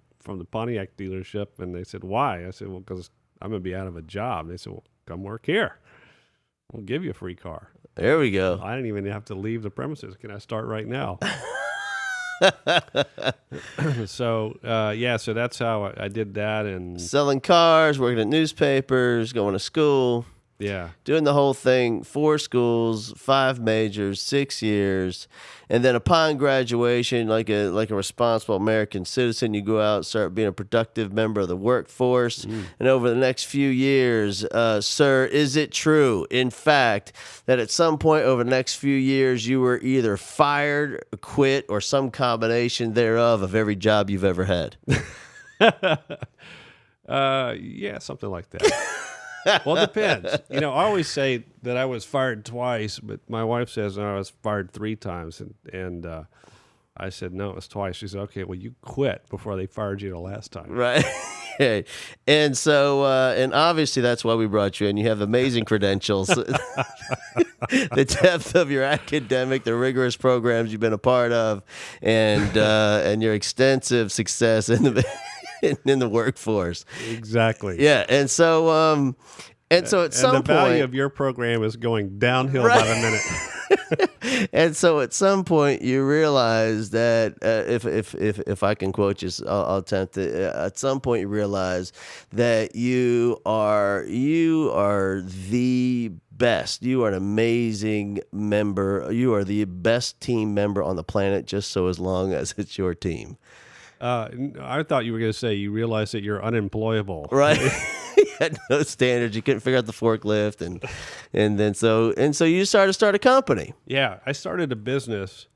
Pontiac dealership, and they said, "Why?" I said, "Well, because I'm going to be out of a job." They said, "Well, come work here. We'll give you a free car." There we go. I didn't even have to leave the premises. Can I start right now? So that's how I did that. And selling cars, working at newspapers, going to school. Yeah. Doing the whole thing, 4 schools, 5 majors, 6 years. And then upon graduation, like a responsible American citizen, you go out and start being a productive member of the workforce. And over the next few years, sir, is it true, in fact, that at some point over the next few years, you were either fired, quit, or some combination thereof of every job you've ever had? Yeah, something like that. Well, it depends. I always say that I was fired twice, but my wife says I was fired 3 times. And I said, no, it was twice. She said, okay, well, you quit before they fired you the last time. Right. And so, and obviously that's why we brought you in. You have amazing credentials. The depth of your academic, the rigorous programs you've been a part of, and your extensive success in the workforce. Exactly. Yeah, and so at some point, the value of your program is going downhill by the minute. And so at some point, you realize that if I can quote you, I'll attempt it. At some point, you realize that you are the best. You are an amazing member. You are the best team member on the planet, just so as long as it's your team. I thought you were going to say you realize that you're unemployable. Right. You had no standards. You couldn't figure out the forklift, and then so you start a company. Yeah, I started a business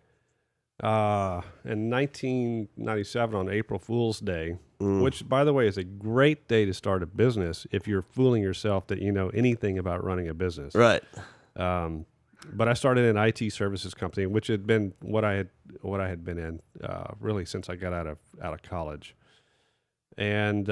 In 1997 on April Fool's Day, which, by the way, is a great day to start a business if you're fooling yourself that you know anything about running a business. Right. But I started an IT services company, which had been what I had been in really since I got out of college, and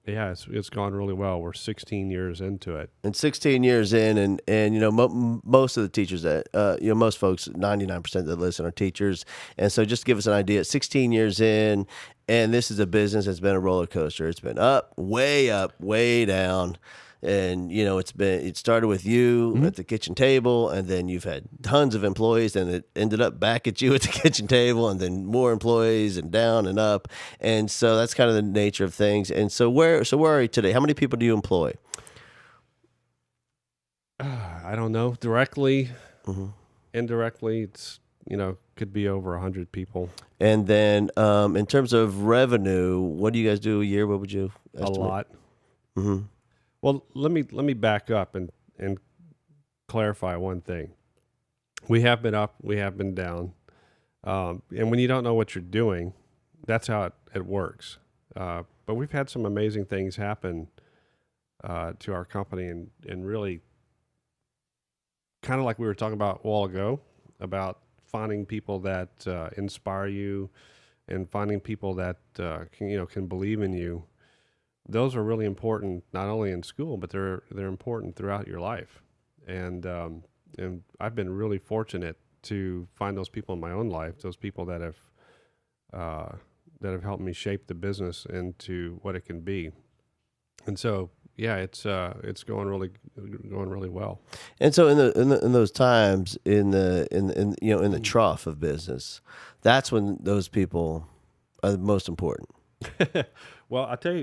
yeah, it's gone really well. We're 16 years into it. And 16 years in, and you know, most of the teachers that, you know, most folks, 99% that listen are teachers. And so just to give us an idea, 16 years in, and this is a business that's been a roller coaster. It's been up, way down. And, you know, it started with you at the kitchen table, and then you've had tons of employees, and it ended up back at you at the kitchen table, and then more employees, and down and up. And so that's kind of the nature of things. And so where are you today? How many people do you employ? I don't know. Directly, indirectly, it's, you know, could be over 100 people. And then in terms of revenue, what do you guys do a year? What would you estimate? A lot. Well, let me back up and clarify one thing. We have been up, we have been down, and when you don't know what you're doing, that's how it works. But we've had some amazing things happen to our company, and really, kind of like we were talking about a while ago, about finding people that inspire you, and finding people that can believe in you. Those are really important, not only in school, but they're important throughout your life. And I've been really fortunate to find those people in my own life, those people that have helped me shape the business into what it can be. And so, yeah, it's going really well. And so in those times in the trough of business, that's when those people are the most important. Well, I tell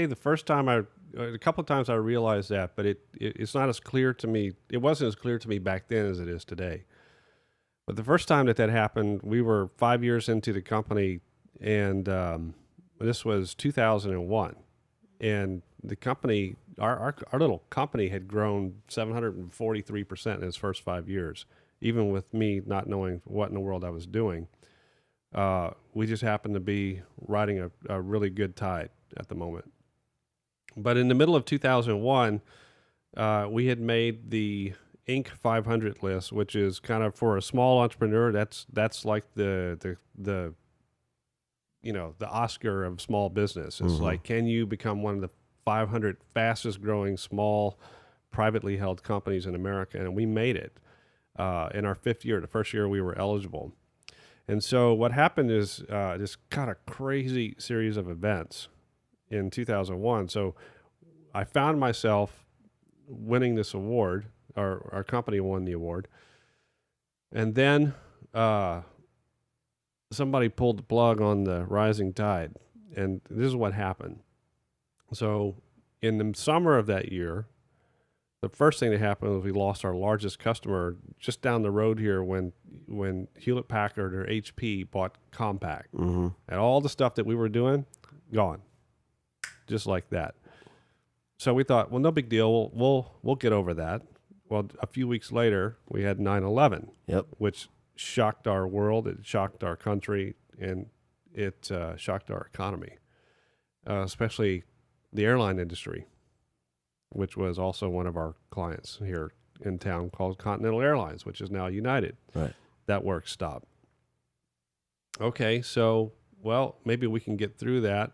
you, the first time a couple of times I realized that, but it's not as clear to me. It wasn't as clear to me back then as it is today. But the first time that happened, we were 5 years into the company, and this was 2001, and the company, our little company, had grown 743% in its first 5 years, even with me not knowing what in the world I was doing. We just happened to be riding a really good tide at the moment. But in the middle of 2001, we had made the Inc. 500 list, which is kind of, for a small entrepreneur, that's like the Oscar of small business. It's like, can you become one of the 500 fastest growing small privately held companies in America? And we made it in our fifth year. The first year we were eligible. And so what happened is this kind of crazy series of events in 2001. So I found myself winning this award. Our company won the award. And then somebody pulled the plug on the rising tide. And this is what happened. So in the summer of that year, the first thing that happened was we lost our largest customer just down the road here when Hewlett-Packard, or HP, bought Compaq. And all the stuff that we were doing, gone. Just like that. So we thought, well, no big deal. We'll get over that. Well, a few weeks later, we had 9/11, which shocked our world. It shocked our country, and it shocked our economy, especially the airline industry, which was also one of our clients here in town, called Continental Airlines, which is now United. Right. That work stopped. Okay, so, well, maybe we can get through that.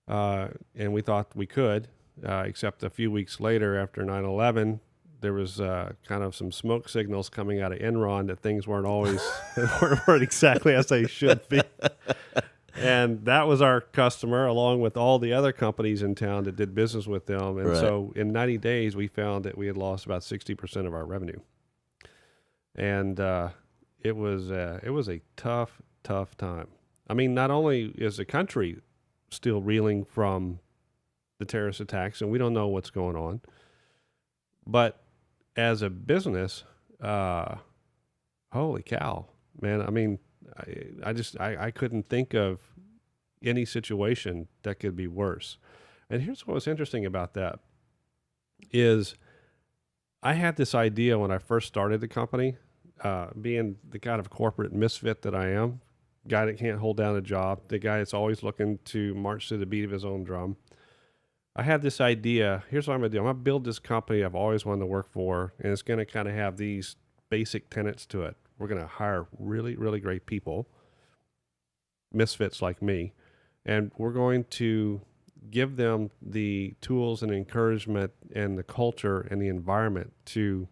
And we thought we could, except a few weeks later, after 9/11, there was kind of some smoke signals coming out of Enron that things weren't always weren't exactly as they should be. And that was our customer, along with all the other companies in town that did business with them. And so in 90 days, we found that we had lost about 60% of our revenue. And it was a tough time. I mean, not only is the country still reeling from the terrorist attacks, and we don't know what's going on, but as a business, holy cow, man. I mean, I couldn't think of any situation that could be worse. And here's what was interesting about that is I had this idea when I first started the company being the kind of corporate misfit that I am, guy that can't hold down a job, the guy that's always looking to march to the beat of his own drum. I had this idea. Here's what I'm going to do. I'm going to build this company I've always wanted to work for, and it's going to kind of have these basic tenets to it. We're going to hire really, really great people, misfits like me, and we're going to give them the tools and encouragement and the culture and the environment to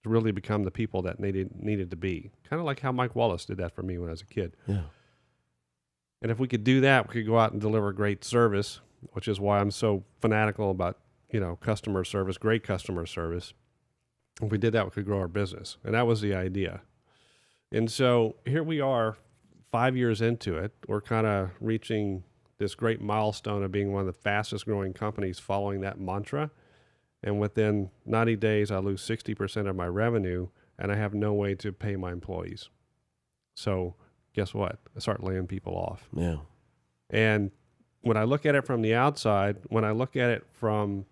really become the people that needed to be. Kind of like how Mike Wallace did that for me when I was a kid. Yeah. And if we could do that, we could go out and deliver great service, which is why I'm so fanatical about, customer service, great customer service. If we did that, we could grow our business. And that was the idea. And so here we are 5 years into it. We're kind of reaching this great milestone of being one of the fastest growing companies following that mantra. And within 90 days, I lose 60% of my revenue, and I have no way to pay my employees. So guess what? I start laying people off. Yeah. And when I look at it from the outside, when I look at it from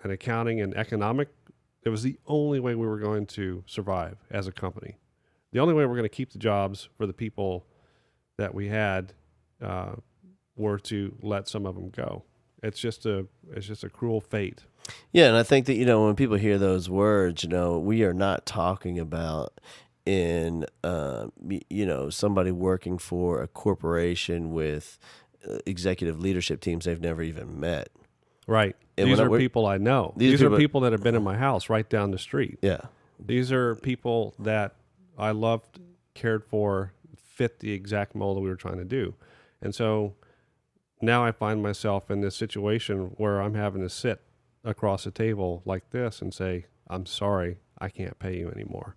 an accounting and economic, it was the only way we were going to survive as a company. The only way we're going to keep the jobs for the people that we had were to let some of them go. It's just a cruel fate. Yeah, and I think that, when people hear those words, we are not talking about somebody working for a corporation with executive leadership teams they've never even met. Right. And these are people I know. These are people that have been in my house right down the street. Yeah. These are people that I loved, cared for, fit the exact mold that we were trying to do. And so now I find myself in this situation where I'm having to sit across a table like this and say, I'm sorry, I can't pay you anymore.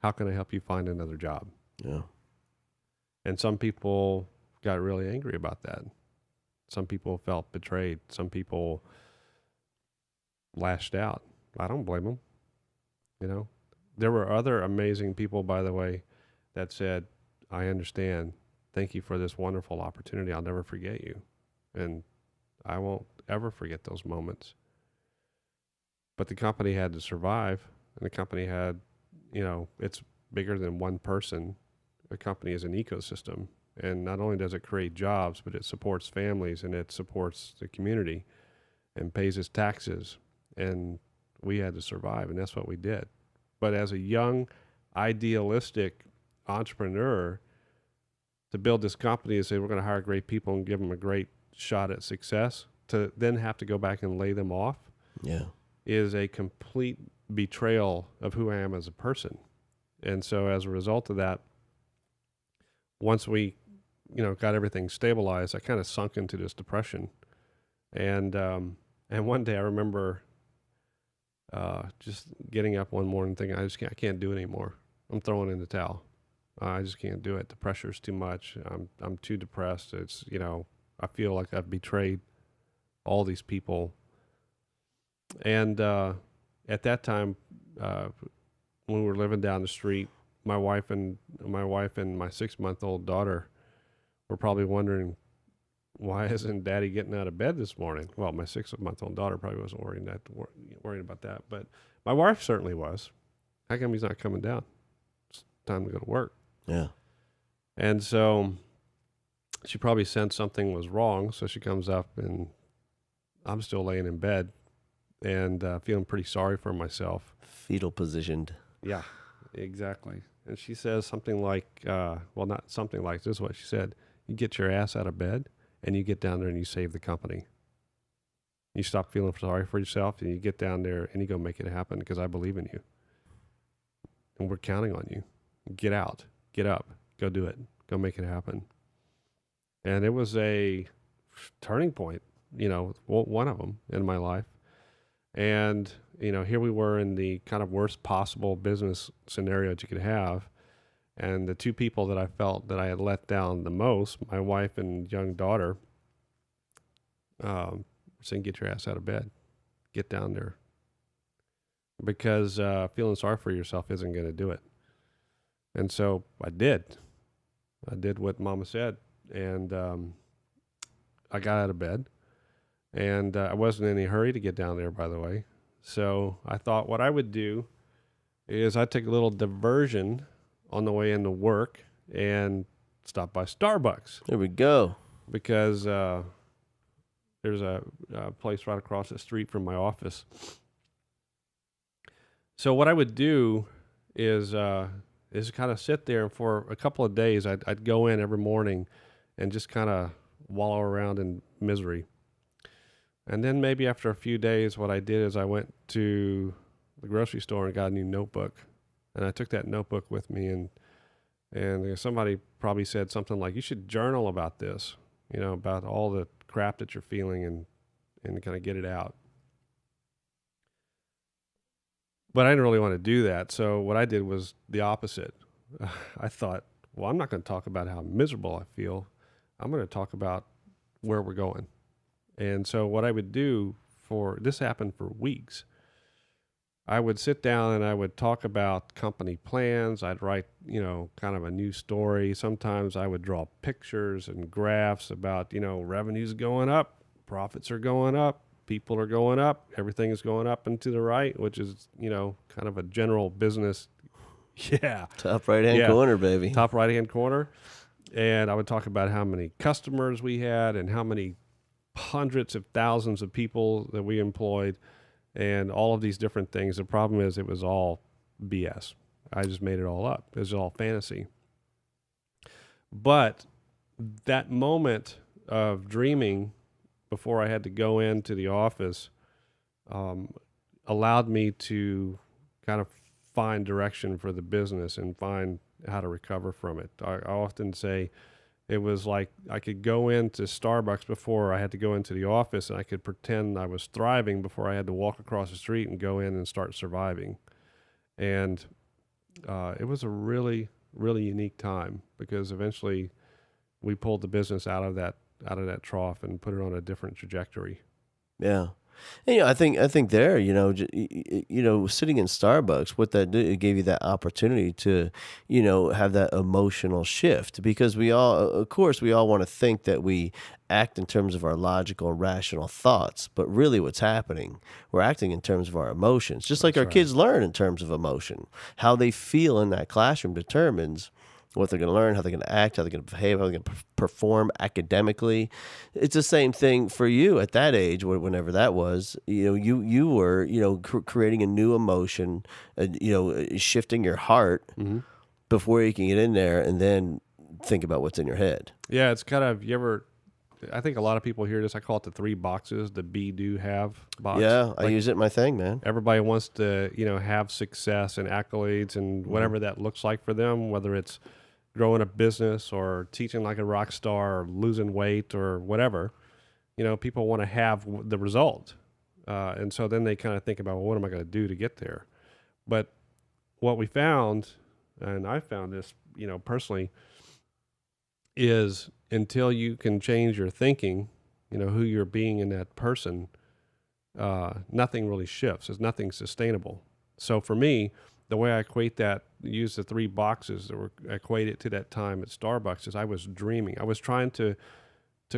How can I help you find another job? Yeah. And some people got really angry about that. Some people felt betrayed. Some people lashed out. I don't blame them. There were other amazing people, by the way, that said, I understand. Thank you for this wonderful opportunity. I'll never forget you. And I won't ever forget those moments. But the company had to survive, and the company had, it's bigger than one person. A company is an ecosystem. And not only does it create jobs, but it supports families and it supports the community and pays its taxes. And we had to survive, and that's what we did. But as a young, idealistic entrepreneur, to build this company and say we're going to hire great people and give them a great shot at success, to then have to go back and lay them off, is a complete betrayal of who I am as a person. And so as a result of that, once we, got everything stabilized, I kind of sunk into this depression. And one day I remember just getting up one morning thinking, I can't do it anymore. I'm throwing in the towel. I just can't do it. The pressure's too much. I'm too depressed. It's, I feel like I've betrayed all these people. And at that time, when we were living down the street, my wife and my 6-month-old daughter were probably wondering, why isn't Daddy getting out of bed this morning? Well, my 6-month-old daughter probably wasn't worrying about that, but my wife certainly was. How come he's not coming down? It's time to go to work. Yeah. And so she probably sensed something was wrong, so she comes up, and I'm still laying in bed and feeling pretty sorry for myself. Fetal positioned. Yeah, exactly. And she says something like, not something like, this is what she said: you get your ass out of bed and you get down there and you save the company. You stop feeling sorry for yourself and you get down there and you go make it happen, because I believe in you. And we're counting on you. Get out, get up, go do it, go make it happen. And it was a turning point, one of them in my life. And, here we were in the kind of worst possible business scenario that you could have. And the two people that I felt that I had let down the most, my wife and young daughter, saying, get your ass out of bed, get down there. Because feeling sorry for yourself isn't going to do it. And so I did what Mama said. And I got out of bed. And I wasn't in any hurry to get down there, by the way. So I thought what I would do is I take a little diversion on the way into work and stop by Starbucks There we go. because there's a place right across the street from my office. So what I would do is kind of sit there, and for a couple of days, I'd go in every morning and just kind of wallow around in misery. And then maybe after a few days, what I did is I went to the grocery store and got a new notebook, and I took that notebook with me, and somebody probably said something like, "You should journal about this, about all the crap that you're feeling, and kind of get it out." But I didn't really want to do that. So what I did was the opposite. I thought, well, I'm not going to talk about how miserable I feel. I'm going to talk about where we're going. And so what I would do this happened for weeks. I would sit down and I would talk about company plans. I'd write, kind of a new story. Sometimes I would draw pictures and graphs about, revenues going up, profits are going up, people are going up, everything is going up and to the right, which is, kind of a general business. Yeah. Top right-hand corner, baby. Top right-hand corner. And I would talk about how many customers we had and how many hundreds of thousands of people that we employed and all of these different things. The problem is it was all BS. I just made it all up. It was all fantasy. But that moment of dreaming before I had to go into the office allowed me to kind of find direction for the business and find how to recover from it. I often say it was like I could go into Starbucks before I had to go into the office, and I could pretend I was thriving before I had to walk across the street and go in and start surviving. And it was a really, really unique time because eventually we pulled the business out of that trough and put it on a different trajectory. Yeah. And, I think there, sitting in Starbucks, what that did, it gave you that opportunity to, have that emotional shift, because we all want to think that we act in terms of our logical and rational thoughts, but really what's happening, we're acting in terms of our emotions, just like our kids learn in terms of emotion. How they feel in that classroom determines what they're going to learn, how they're going to act, how they're going to behave, how they're going to perform academically. It's the same thing for you at that age, whenever that was. You were, creating a new emotion, shifting your heart before you can get in there and then think about what's in your head. Yeah, it's kind of, I think a lot of people hear this. I call it the 3 boxes, the be, do, have box. Yeah, I use it in my thing, man. Everybody wants to, have success and accolades and whatever that looks like for them, whether it's growing a business or teaching like a rock star or losing weight or whatever. People want to have the result. And so then they kind of think about, well, what am I going to do to get there? But what we found, and I found this, personally, is until you can change your thinking, who you're being in that person, nothing really shifts. There's nothing sustainable. So for me, the way I use the 3 boxes that were equated to that time at Starbucks is I was dreaming. I was trying to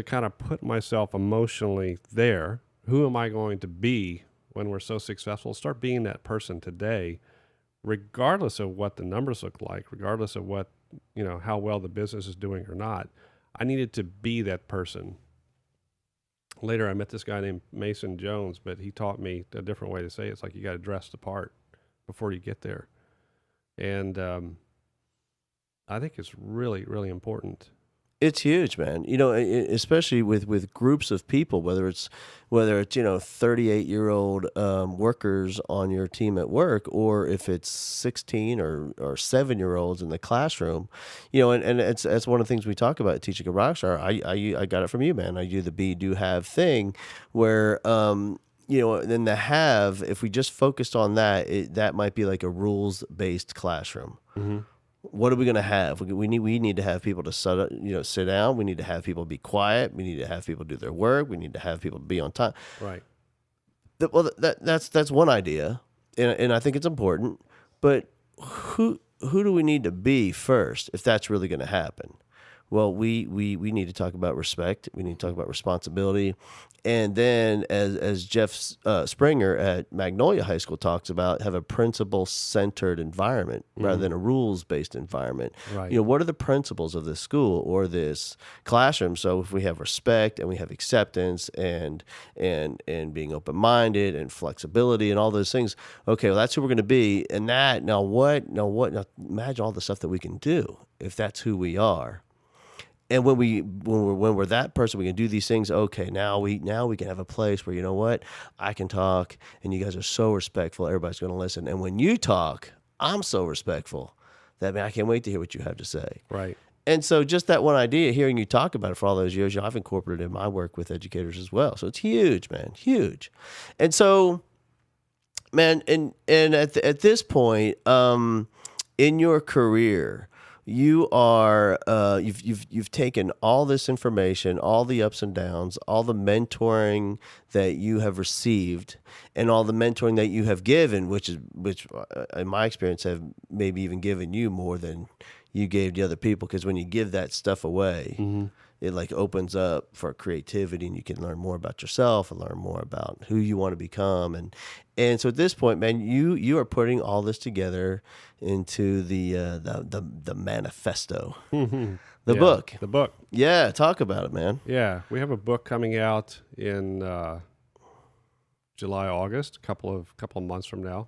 kind of put myself emotionally there. Who am I going to be when we're so successful? Start being that person today, regardless of what the numbers look like, regardless of what, how well the business is doing or not. I needed to be that person. Later, I met this guy named Mason Jones, but he taught me a different way to say it. It's like you got to dress the part before you get there. And I think it's really, really important. It's huge, man. Especially with groups of people, whether it's 38-year-old workers on your team at work, or if it's 16 or 7-year-olds in the classroom, and it's one of the things we talk about at Teaching a Rockstar. I got it from you, man. I do the be, do, have thing, where then the have, if we just focused on that, that might be like a rules-based classroom. Mm-hmm. What are we going to have? We need to have people to sit down. We need to have people be quiet. We need to have people do their work. We need to have people be on time. Right. That's one idea, and I think it's important. But who do we need to be first if that's really going to happen? Well, we need to talk about respect. We need to talk about responsibility. And then, as Jeff Springer at Magnolia High School talks about, have a principle-centered environment rather than a rules-based environment. Right. What are the principles of this school or this classroom? So if we have respect and we have acceptance and being open-minded and flexibility and all those things, okay, well, that's who we're going to be. And that now imagine all the stuff that we can do if that's who we are. And when we're that person, we can do these things. Okay, now we can have a place where, you know what, I can talk, and you guys are so respectful. Everybody's going to listen. And when you talk, I'm so respectful that, man, I can't wait to hear what you have to say. Right. And so just that one idea, hearing you talk about it for all those years, I've incorporated it in my work with educators as well. So it's huge, man, huge. And so, man, and at this point, in your career, you are you've taken all this information, all the ups and downs, all the mentoring that you have received, and all the mentoring that you have given, which in my experience have maybe even given you more than you gave to other people, because when you give that stuff away, it like opens up for creativity, and you can learn more about yourself and learn more about who you want to become. And so at this point, man, you are putting all this together into the manifesto, the book. The book. Yeah, talk about it, man. Yeah, we have a book coming out in July, August, a couple of months from now.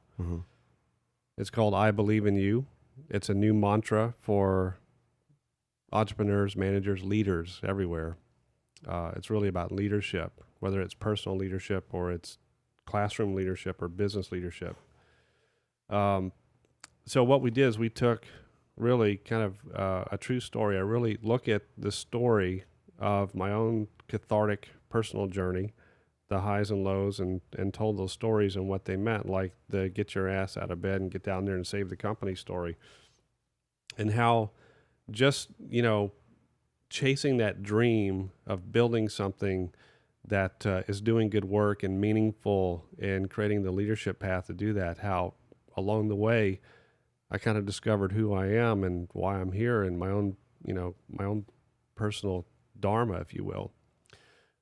It's called I Believe in You. It's a new mantra for entrepreneurs, managers, leaders everywhere. It's really about leadership, whether it's personal leadership or it's classroom leadership or business leadership. So what we did is we took really kind of a true story. I really look at the story of my own cathartic personal journey, the highs and lows, and told those stories and what they meant, like the get your ass out of bed and get down there and save the company story, and how just, chasing that dream of building something that is doing good work and meaningful and creating the leadership path to do that, how along the way I kind of discovered who I am and why I'm here, and my own personal dharma, if you will.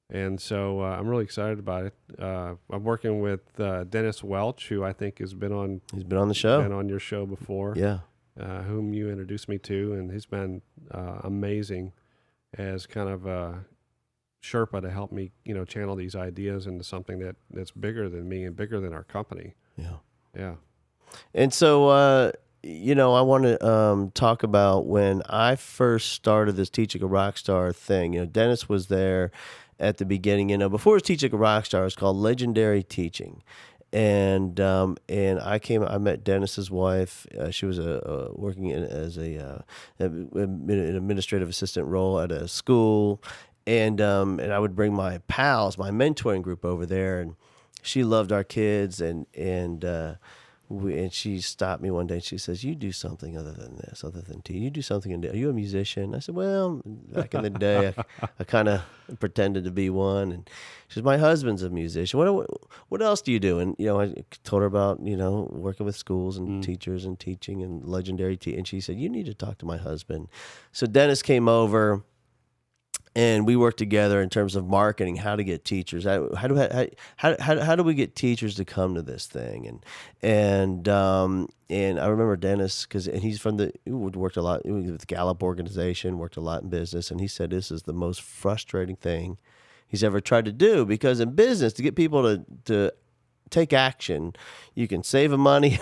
And so I'm really excited about it. I'm working with Dennis Welch, who I think he's been on the show, been on your show before. Yeah. Whom you introduced me to, and he's been amazing as kind of a Sherpa to help me, channel these ideas into something that's bigger than me and bigger than our company. Yeah. Yeah. And so, I want to talk about when I first started this Teach Like a Rockstar thing. Dennis was there at the beginning. Before it was Teach Like a Rockstar, it was called Legendary Teaching. And I met Dennis's wife. She was working as an administrative assistant role at a school, and I would bring my pals, my mentoring group over there, and she loved our kids, and she stopped me one day and she says, "You do something other than this, other than tea. You do something. Are you a musician?" I said, "Well, back in the day, I kind of pretended to be one." And she says, "My husband's a musician. What else do you do?" And I told her about working with schools and teachers and teaching and legendary tea. And she said, "You need to talk to my husband." So Dennis came over, and we worked together in terms of marketing, how to get teachers. How do we get teachers to come to this thing? And I remember Dennis, and he's he worked a lot with the Gallup organization, worked a lot in business, and he said this is the most frustrating thing he's ever tried to do, because in business, to get people to take action, you can save them money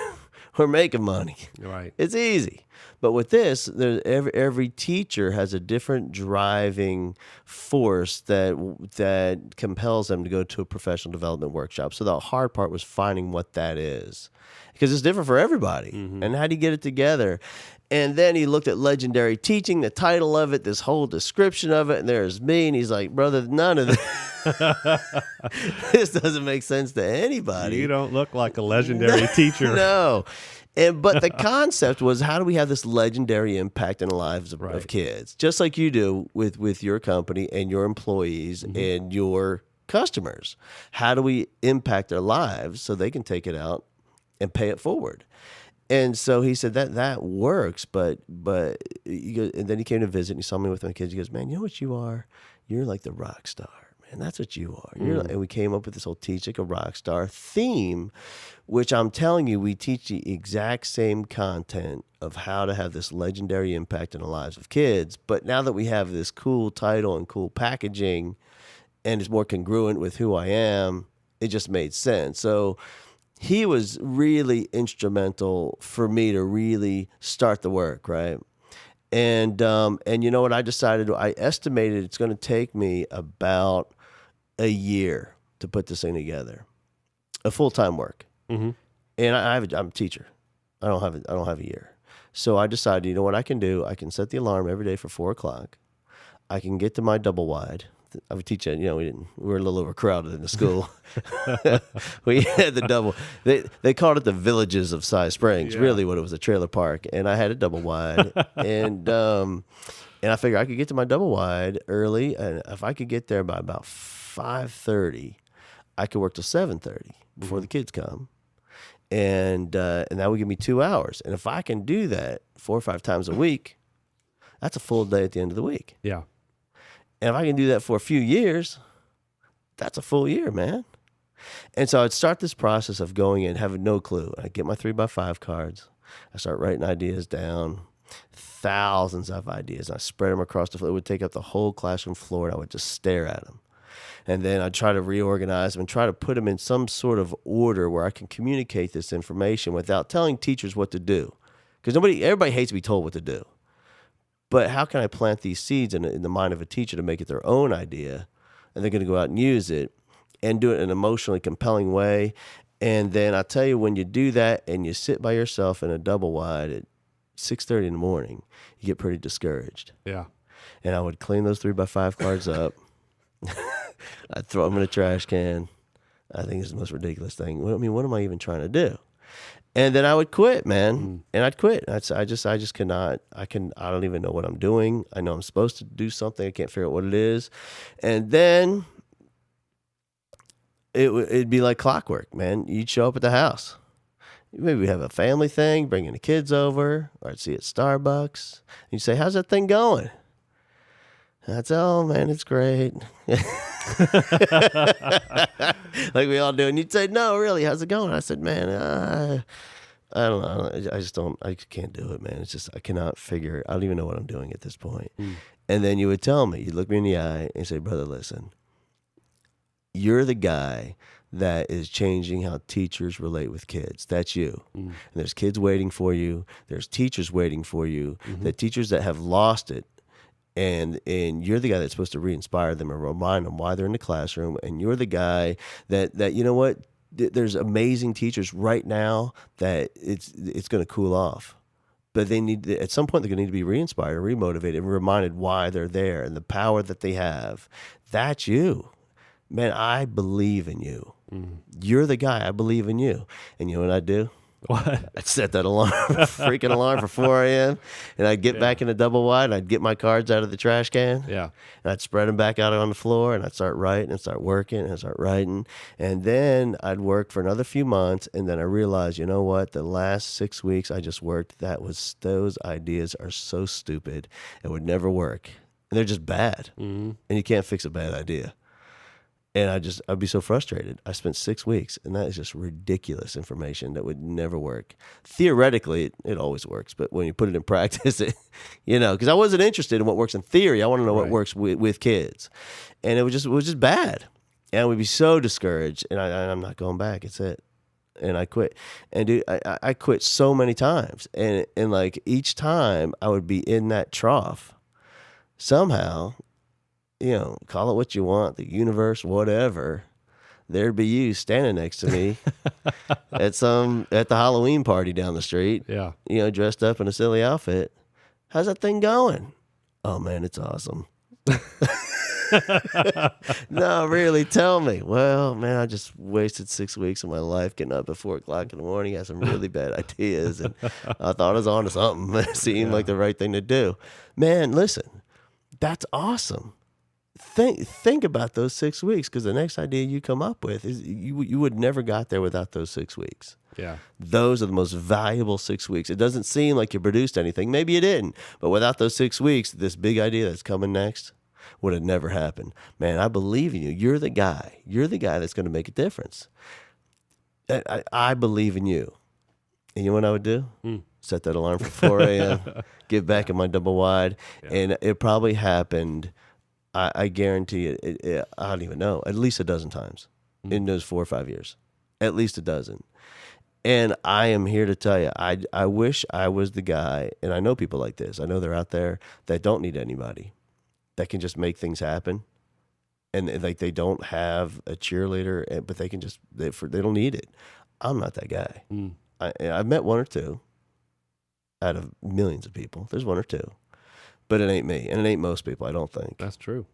or make them money. Right. It's easy. But with this, every teacher has a different driving force that compels them to go to a professional development workshop. So the hard part was finding what that is, because it's different for everybody. And how do you get it together? And then he looked at Legendary Teaching, the title of it, this whole description of it, and there's me, and he's like, "Brother, none of this, this doesn't make sense to anybody. You don't look like a legendary teacher." No. But the concept was, how do we have this legendary impact in the lives of kids, just like you do with your company and your employees and your customers? How do we impact their lives so they can take it out and pay it forward? And so he said that works, but he goes, and then he came to visit and he saw me with my kids. He goes, man, you know what you are? You're like the rock star, man. That's what you are. And we came up with this whole Teach Like a Rock Star theme, which I'm telling you, we teach the exact same content of how to have this legendary impact in the lives of kids. But now that we have this cool title and cool packaging, and it's more congruent with who I am, it just made sense. So he was really instrumental for me to really start the work, right? And you know what I decided? I estimated it's going to take me about a year to put this thing together, a full-time work. Mm-hmm. And I'm a teacher. I don't have a year. So I decided, you know what I can do? I can set the alarm every day for 4:00. I can get to my double wide. I would teach it, you know, we were a little overcrowded in the school. We had the double. They called it the Villages of Cy Springs. Yeah. Really, what it was, a trailer park, and I had a double wide, and I figured I could get to my double wide early, and if I could get there by about 5:30, I could work till 7:30 before the kids come, and that would give me 2 hours. And if I can do that 4 or 5 times a week, that's a full day at the end of the week. Yeah. And if I can do that for a few years, that's a full year, man. And so I'd start this process of going in, having no clue. I'd get my 3x5 cards. I start writing ideas down, thousands of ideas. And I spread them across the floor. It would take up the whole classroom floor, and I would just stare at them. And then I'd try to reorganize them and try to put them in some sort of order where I can communicate this information without telling teachers what to do. Because everybody hates to be told what to do. But how can I plant these seeds in the mind of a teacher to make it their own idea, and they're going to go out and use it and do it in an emotionally compelling way? And then I tell you, when you do that and you sit by yourself in a double wide at 6:30 in the morning, you get pretty discouraged. Yeah. And I would clean those 3x5 cards up. I'd throw them in a trash can. I think it's the most ridiculous thing. I mean, what am I even trying to do? And then I would quit, man. And I'd quit. I just cannot. I don't even know what I'm doing. I know I'm supposed to do something. I can't figure out what it is. And then it'd be like clockwork, man. You'd show up at the house. Maybe we'd have a family thing, bringing the kids over, or I'd see it at Starbucks. And you'd say, how's that thing going? And I'd say, oh, man, it's great. Like we all do. And you'd say, no, really, how's it going? I said, man, I don't know. I can't do it, man. It's just, I cannot figure it. I don't even know what I'm doing at this point. And then you would tell me, you'd look me in the eye and say, brother, listen, you're the guy that is changing how teachers relate with kids. That's you. And there's kids waiting for you. There's teachers waiting for you. The teachers that have lost it. And you're the guy that's supposed to re-inspire them and remind them why they're in the classroom. And you're the guy that you know what? There's amazing teachers right now that it's going to cool off. But they need at some point they're going to need to be re-inspired and re-motivated and reminded why they're there and the power that they have. That's you. Man, I believe in you. You're the guy. I believe in you. And you know what I do? What? I'd set that alarm, freaking alarm for 4 a.m. And I'd get back in a double wide. And I'd get my cards out of the trash can. Yeah. And I'd spread them back out on the floor. And I'd start writing and start working and start writing. And then I'd work for another few months. And then I realized, you know what? The last 6 weeks I just worked, those ideas are so stupid. It would never work. And they're just bad. And you can't fix a bad idea. And I'd be so frustrated. I spent 6 weeks, and that is just ridiculous information that would never work. Theoretically, it always works, but when you put it in practice, because I wasn't interested in what works in theory. I want to know what works with kids. And it was just bad. And I would be so discouraged, and I'm not going back. It's it. And I quit. And dude, I quit so many times. And like each time I would be in that trough somehow. Call it what you want, the universe, whatever. There'd be you standing next to me at the Halloween party down the street. Yeah. Dressed up in a silly outfit. How's that thing going? Oh man, it's awesome. No, really, tell me. Well, man, I just wasted 6 weeks of my life getting up at 4 o'clock in the morning. I had some really bad ideas, and I thought I was on to something. It seemed like the right thing to do. Man, listen, that's awesome. think about those 6 weeks, because the next idea you come up with is you would never got there without those 6 weeks. Yeah. Those are the most valuable 6 weeks. It doesn't seem like you produced anything. Maybe you didn't, but without those 6 weeks, this big idea that's coming next would have never happened. Man, I believe in you. You're the guy. You're the guy that's going to make a difference. I believe in you. And you know what I would do? Set that alarm for 4 a.m., get back in my double wide, and it probably happened, I guarantee it, I don't even know, at least a dozen times in those 4 or 5 years. At least a dozen. And I am here to tell you, I wish I was the guy, and I know people like this. I know they're out there that don't need anybody, that can just make things happen. And like they don't have a cheerleader, but they can just, they don't need it. I'm not that guy. I've met one or two out of millions of people. There's one or two, but it ain't me, and it ain't most people, I don't think. That's true.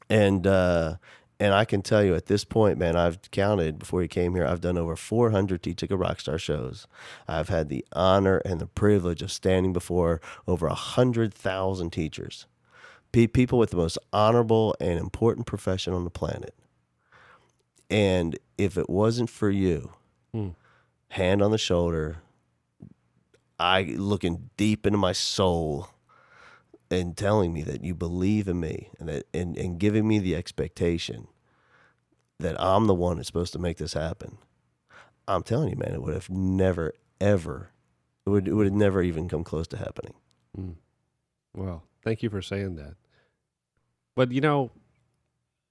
And I can tell you at this point, man, I've counted before you came here, I've done over 400 Teach Like a Rockstar shows. I've had the honor and the privilege of standing before over 100,000 teachers, people with the most honorable and important profession on the planet. And if it wasn't for you, hand on the shoulder, I looking deep into my soul and telling me that you believe in me, and that and giving me the expectation that I'm the one that's supposed to make this happen, I'm telling you, man, it would have never, ever, it would have never even come close to happening. Well, thank you for saying that. But, you know,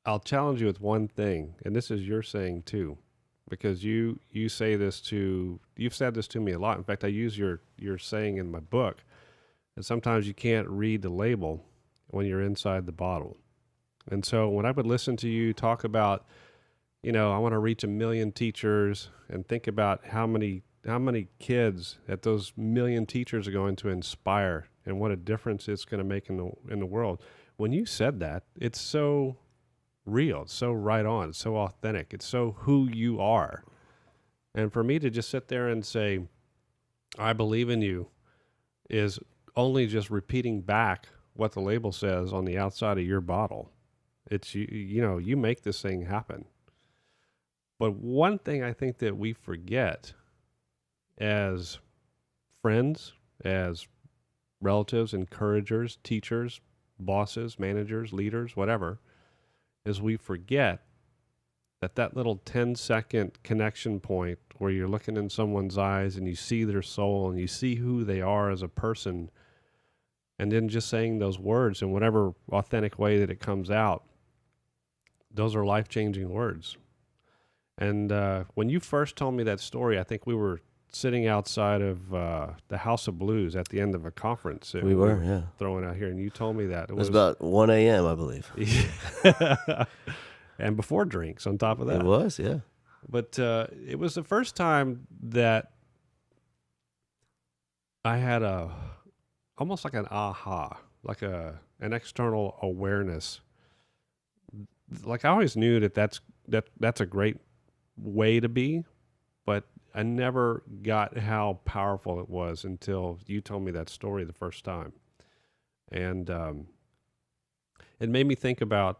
I'll challenge you with one thing, and this is your saying too, because you say this to, you've said this to me a lot. In fact, I use your saying in my book, and sometimes you can't read the label when you're inside the bottle. And so when I would listen to you talk about, you know, I want to reach 1 million teachers, and think about how many kids that those 1 million teachers are going to inspire, and what a difference it's going to make in the world. When you said that, it's so real, it's so right on, it's so authentic, it's so who you are. And for me to just sit there and say, I believe in you, is only just repeating back what the label says on the outside of your bottle. It's you know, you make this thing happen. But one thing I think that we forget as friends, as relatives, encouragers, teachers, bosses, managers, leaders, whatever, is we forget that little 10-second connection point where you're looking in someone's eyes and you see their soul and you see who they are as a person, and then just saying those words in whatever authentic way that it comes out, those are life-changing words. And when you first told me that story, I think we were sitting outside of the House of Blues at the end of a conference. We were, yeah. Throwing out here, and you told me that. It was about 1 a.m., I believe. And before drinks on top of that. It was, yeah. But it was the first time that I had almost like an aha, like an external awareness. Like I always knew that's a great way to be, but I never got how powerful it was until you told me that story the first time. And it made me think about,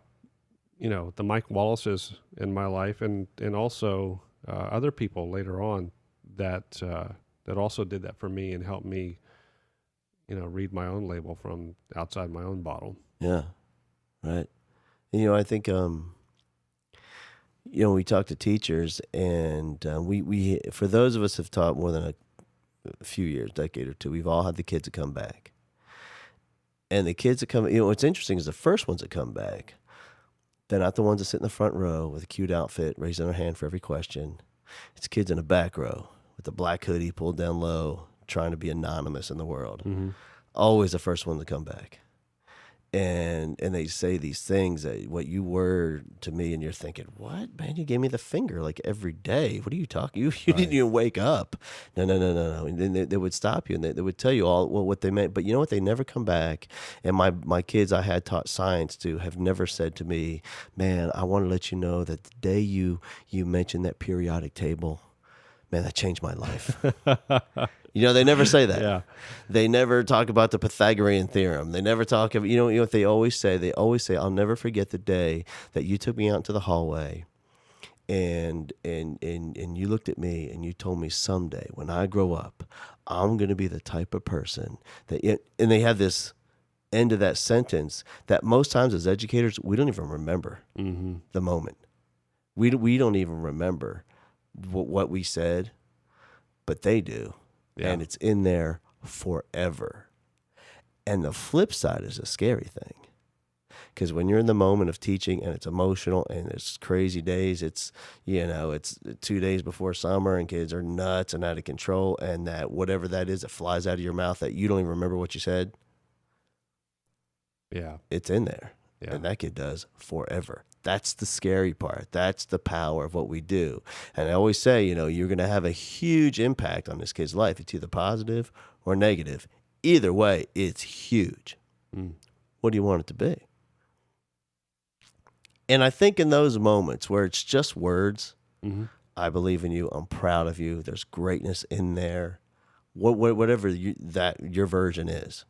you know, the Mike Wallaces in my life, and also other people later on that also did that for me and helped me, you know, read my own label from outside my own bottle. Yeah, right. You know, I think, you know, we talk to teachers, and we for those of us who have taught more than a few years, decade or two, we've all had the kids that come back. And the kids that come, you know, what's interesting is the first ones that come back, they're not the ones that sit in the front row with a cute outfit, raising their hand for every question. It's kids in the back row with the black hoodie pulled down low, trying to be anonymous in the world. Mm-hmm. Always the first one to come back. And they say these things that what you were to me, and you're thinking, what, man, you gave me the finger like every day. What are you talking? You right. Didn't even wake up. No. And then they would stop you, and they would tell you all what they meant. But you know what? They never come back. And my kids I had taught science to have never said to me, man, I want to let you know that the day you mentioned that periodic table, Man, that changed my life. They never say that. Yeah. They never talk about the Pythagorean theorem. They never talk about, you know what they always say? They always say, I'll never forget the day that you took me out into the hallway and you looked at me and you told me someday when I grow up, I'm going to be the type of person that, and they have this end of that sentence that most times as educators, we don't even remember the moment. We don't even remember what we said, but they do. Yeah. And it's in there forever. And the flip side is a scary thing. Because when you're in the moment of teaching and it's emotional and it's crazy days, it's 2 days before summer and kids are nuts and out of control, and that whatever that is that flies out of your mouth that you don't even remember what you said. Yeah. It's in there. Yeah. And that kid does forever. That's the scary part. That's the power of what we do. And I always say, you're going to have a huge impact on this kid's life. It's either positive or negative. Either way, it's huge. What do you want it to be? And I think in those moments where it's just words, I believe in you, I'm proud of you, there's greatness in there, whatever your version is.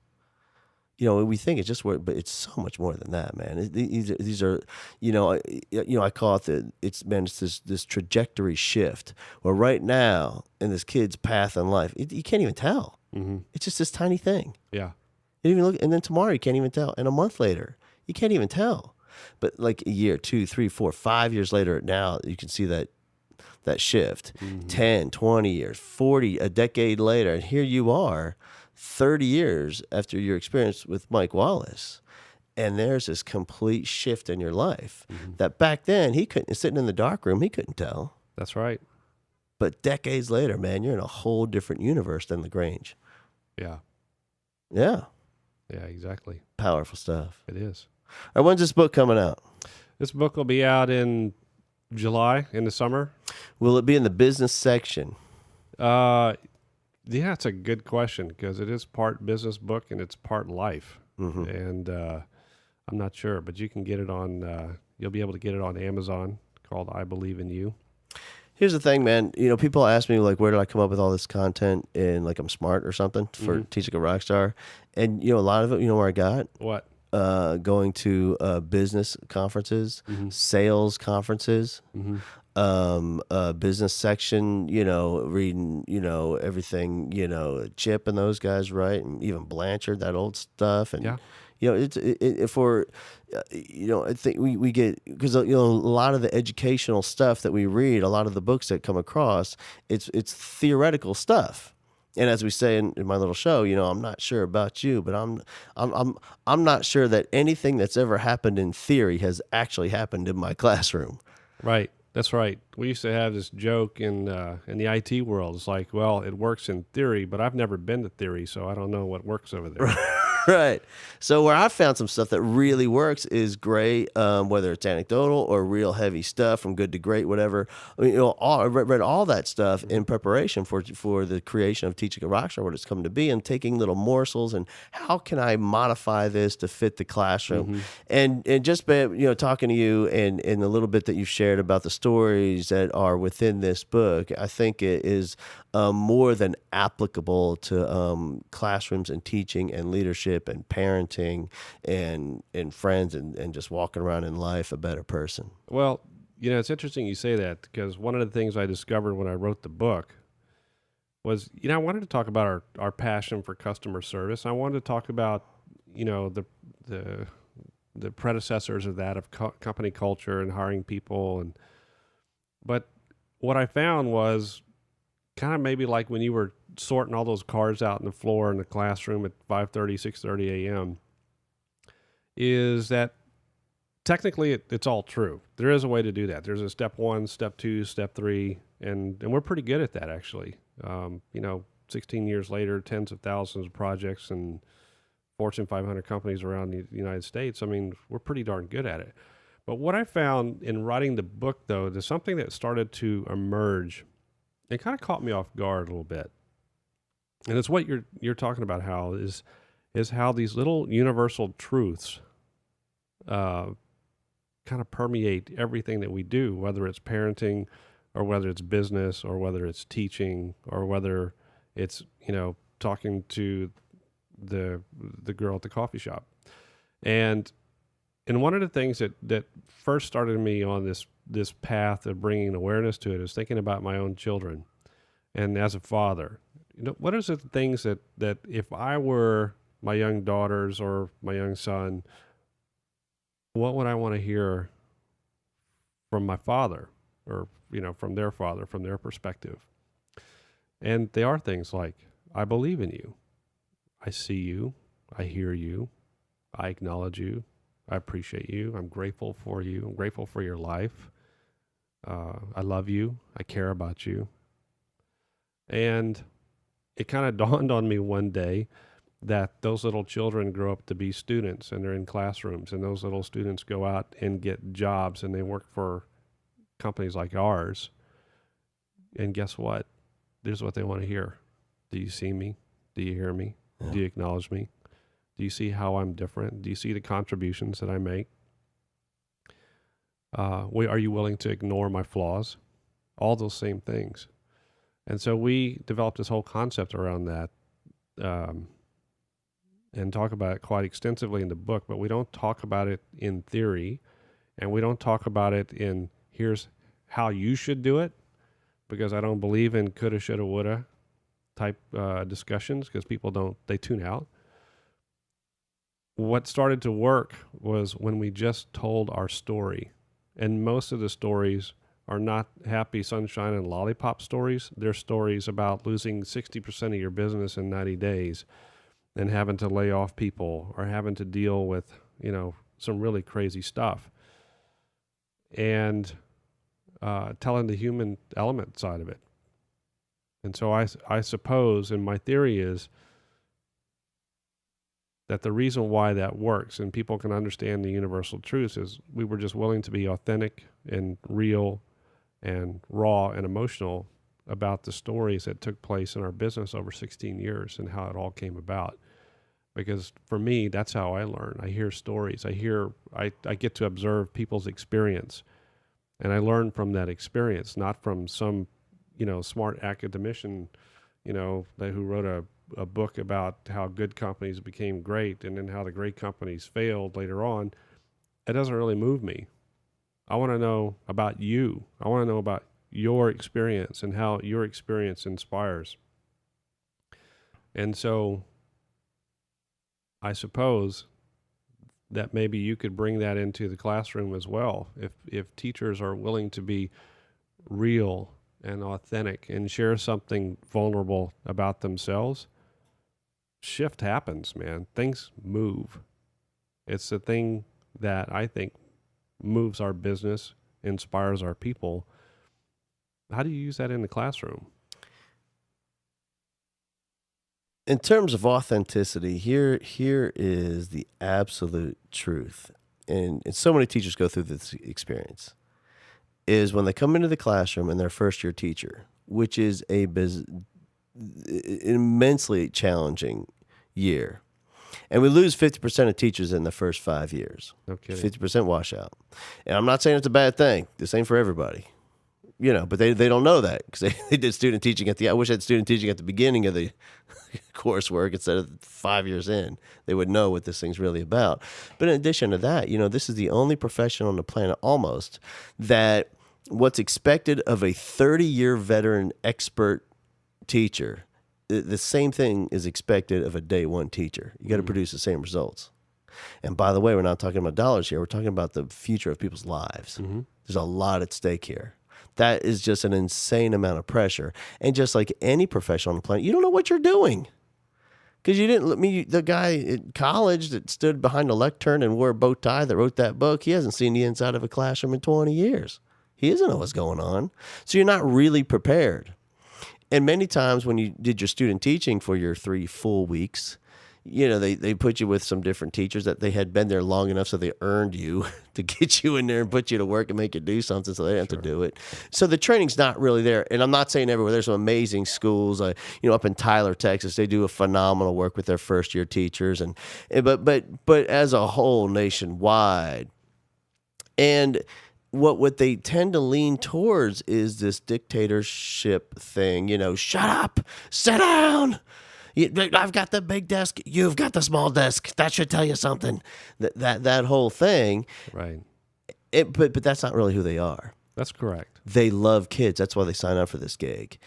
We think it's just word, but it's so much more than that, man. These are, I call it it's this trajectory shift where right now in this kid's path in life, you can't even tell. It's just this tiny thing. Yeah. You even look, and then tomorrow you can't even tell, and a month later you can't even tell. But like a year, 2, 3, 4, 5 years later, now you can see that shift. 10, 20 years, 40, a decade later, and here you are. 30 years after your experience with Mike Wallace, and there's this complete shift in your life that back then he couldn't, sitting in the dark room, he couldn't tell. That's right. But decades later, man, you're in a whole different universe than LaGrange. Yeah. Yeah. Yeah, exactly. Powerful stuff. It is. All right, when's this book coming out? This book will be out in July, in the summer. Will it be in the business section? Yeah, it's a good question because it is part business book and it's part life. And I'm not sure, but you can get it on, you'll be able to get it on Amazon, called I Believe in You. Here's the thing, man. People ask me, like, where did I come up with all this content? And, like, I'm smart or something for Teach Like a Rockstar. And, a lot of it, where I got? What? Going to business conferences, sales conferences, business section, reading, everything, Chip and those guys, right? And even Blanchard, that old stuff. And, I think we get, because, a lot of the educational stuff that we read, a lot of the books that come across, it's theoretical stuff. And as we say in my little show, I'm not sure about you, but I'm not sure that anything that's ever happened in theory has actually happened in my classroom. Right. That's right. We used to have this joke in the IT world. It's like, well, it works in theory, but I've never been to theory, so I don't know what works over there. Right. So where I found some stuff that really works is great, whether it's anecdotal or real heavy stuff from good to great, whatever. I mean, I read all that stuff in preparation for the creation of Teaching a Rockstar, what it's come to be, and taking little morsels and how can I modify this to fit the classroom. And just by, talking to you and a little bit that you've shared about the stories that are within this book, I think it is more than applicable to classrooms and teaching and leadership and parenting and friends and just walking around in life a better person. Well, it's interesting you say that because one of the things I discovered when I wrote the book was, I wanted to talk about our passion for customer service. I wanted to talk about, the predecessors of that, of company culture and hiring people. But what I found was kind of maybe like when you were sorting all those cards out on the floor in the classroom at 5:30, 6:30 a.m., is that technically it's all true. There is a way to do that. There's a step 1, step 2, step 3, and we're pretty good at that, actually. 16 years later, tens of thousands of projects and Fortune 500 companies around the United States. I mean, we're pretty darn good at it. But what I found in writing the book, though, there's something that started to emerge. It kind of caught me off guard a little bit. And it's what you're talking about, Hal, is how these little universal truths kind of permeate everything that we do, whether it's parenting, or whether it's business, or whether it's teaching, or whether it's, talking to the girl at the coffee shop. And one of the things that first started me on this path of bringing awareness to it is thinking about my own children. And as a father, what are the things that if I were my young daughters or my young son, what would I want to hear from my father, or, from their father, from their perspective? And they are things like, I believe in you. I see you. I hear you. I acknowledge you. I appreciate you. I'm grateful for you. I'm grateful for your life. I love you. I care about you. And it kind of dawned on me one day that those little children grow up to be students, and they're in classrooms, and those little students go out and get jobs, and they work for companies like ours. And guess what? Here's what they want to hear. Do you see me? Do you hear me? Yeah. Do you acknowledge me? Do you see how I'm different? Do you see the contributions that I make? Are you willing to ignore my flaws? All those same things. And so we developed this whole concept around that, and talk about it quite extensively in the book, but we don't talk about it in theory, and we don't talk about it in here's how you should do it, because I don't believe in coulda, shoulda, woulda type discussions, because people they tune out. What started to work was when we just told our story. And most of the stories are not happy sunshine and lollipop stories. They're stories about losing 60% of your business in 90 days and having to lay off people, or having to deal with, some really crazy stuff. And telling the human element side of it. And so I suppose, and my theory is, that the reason why that works and people can understand the universal truths is we were just willing to be authentic and real and raw and emotional about the stories that took place in our business over 16 years and how it all came about. Because for me, that's how I learn. I hear stories. I get to observe people's experience, and I learn from that experience, not from some, smart academician, who wrote a book about how good companies became great and then how the great companies failed later on. It doesn't really move me. I want to know about you. I want to know about your experience and how your experience inspires. And so I suppose that maybe you could bring that into the classroom as well. If teachers are willing to be real and authentic and share something vulnerable about themselves, shift happens, man. Things move. It's the thing that I think moves our business, inspires our people. How do you use that in the classroom? In terms of authenticity, here is the absolute truth. And so many teachers go through this experience, is when they come into the classroom and they're first year teacher, which is immensely challenging year. And we lose 50% of teachers in the first 5 years. No kidding. 50% washout. And I'm not saying it's a bad thing. This ain't for everybody. But they don't know that, because they did student teaching I wish I had student teaching at the beginning of the coursework instead of 5 years in. They would know what this thing's really about. But in addition to that, this is the only profession on the planet almost that what's expected of a 30-year veteran expert teacher, the same thing is expected of a day one teacher. You got to produce the same results. And by the way, we're not talking about dollars here. We're talking about the future of people's lives. Mm-hmm. There's a lot at stake here. That is just an insane amount of pressure. And just like any profession on the planet, you don't know what you're doing. Because you didn't, the guy at college that stood behind a lectern and wore a bow tie that wrote that book, he hasn't seen the inside of a classroom in 20 years. He doesn't know what's going on. So you're not really prepared. And many times when you did your student teaching for your 3 full weeks, they put you with some different teachers that they had been there long enough so they earned you to get you in there and put you to work and make you do something so they didn't have to do it. So the training's not really there. And I'm not saying everywhere. There's some amazing schools, up in Tyler, Texas, they do a phenomenal work with their first year teachers. But as a whole, nationwide. And what they tend to lean towards is this dictatorship thing. Shut up, sit down. I've got the big desk. You've got the small desk. That should tell you something. That whole thing. Right. But that's not really who they are. That's correct. They love kids. That's why they sign up for this gig.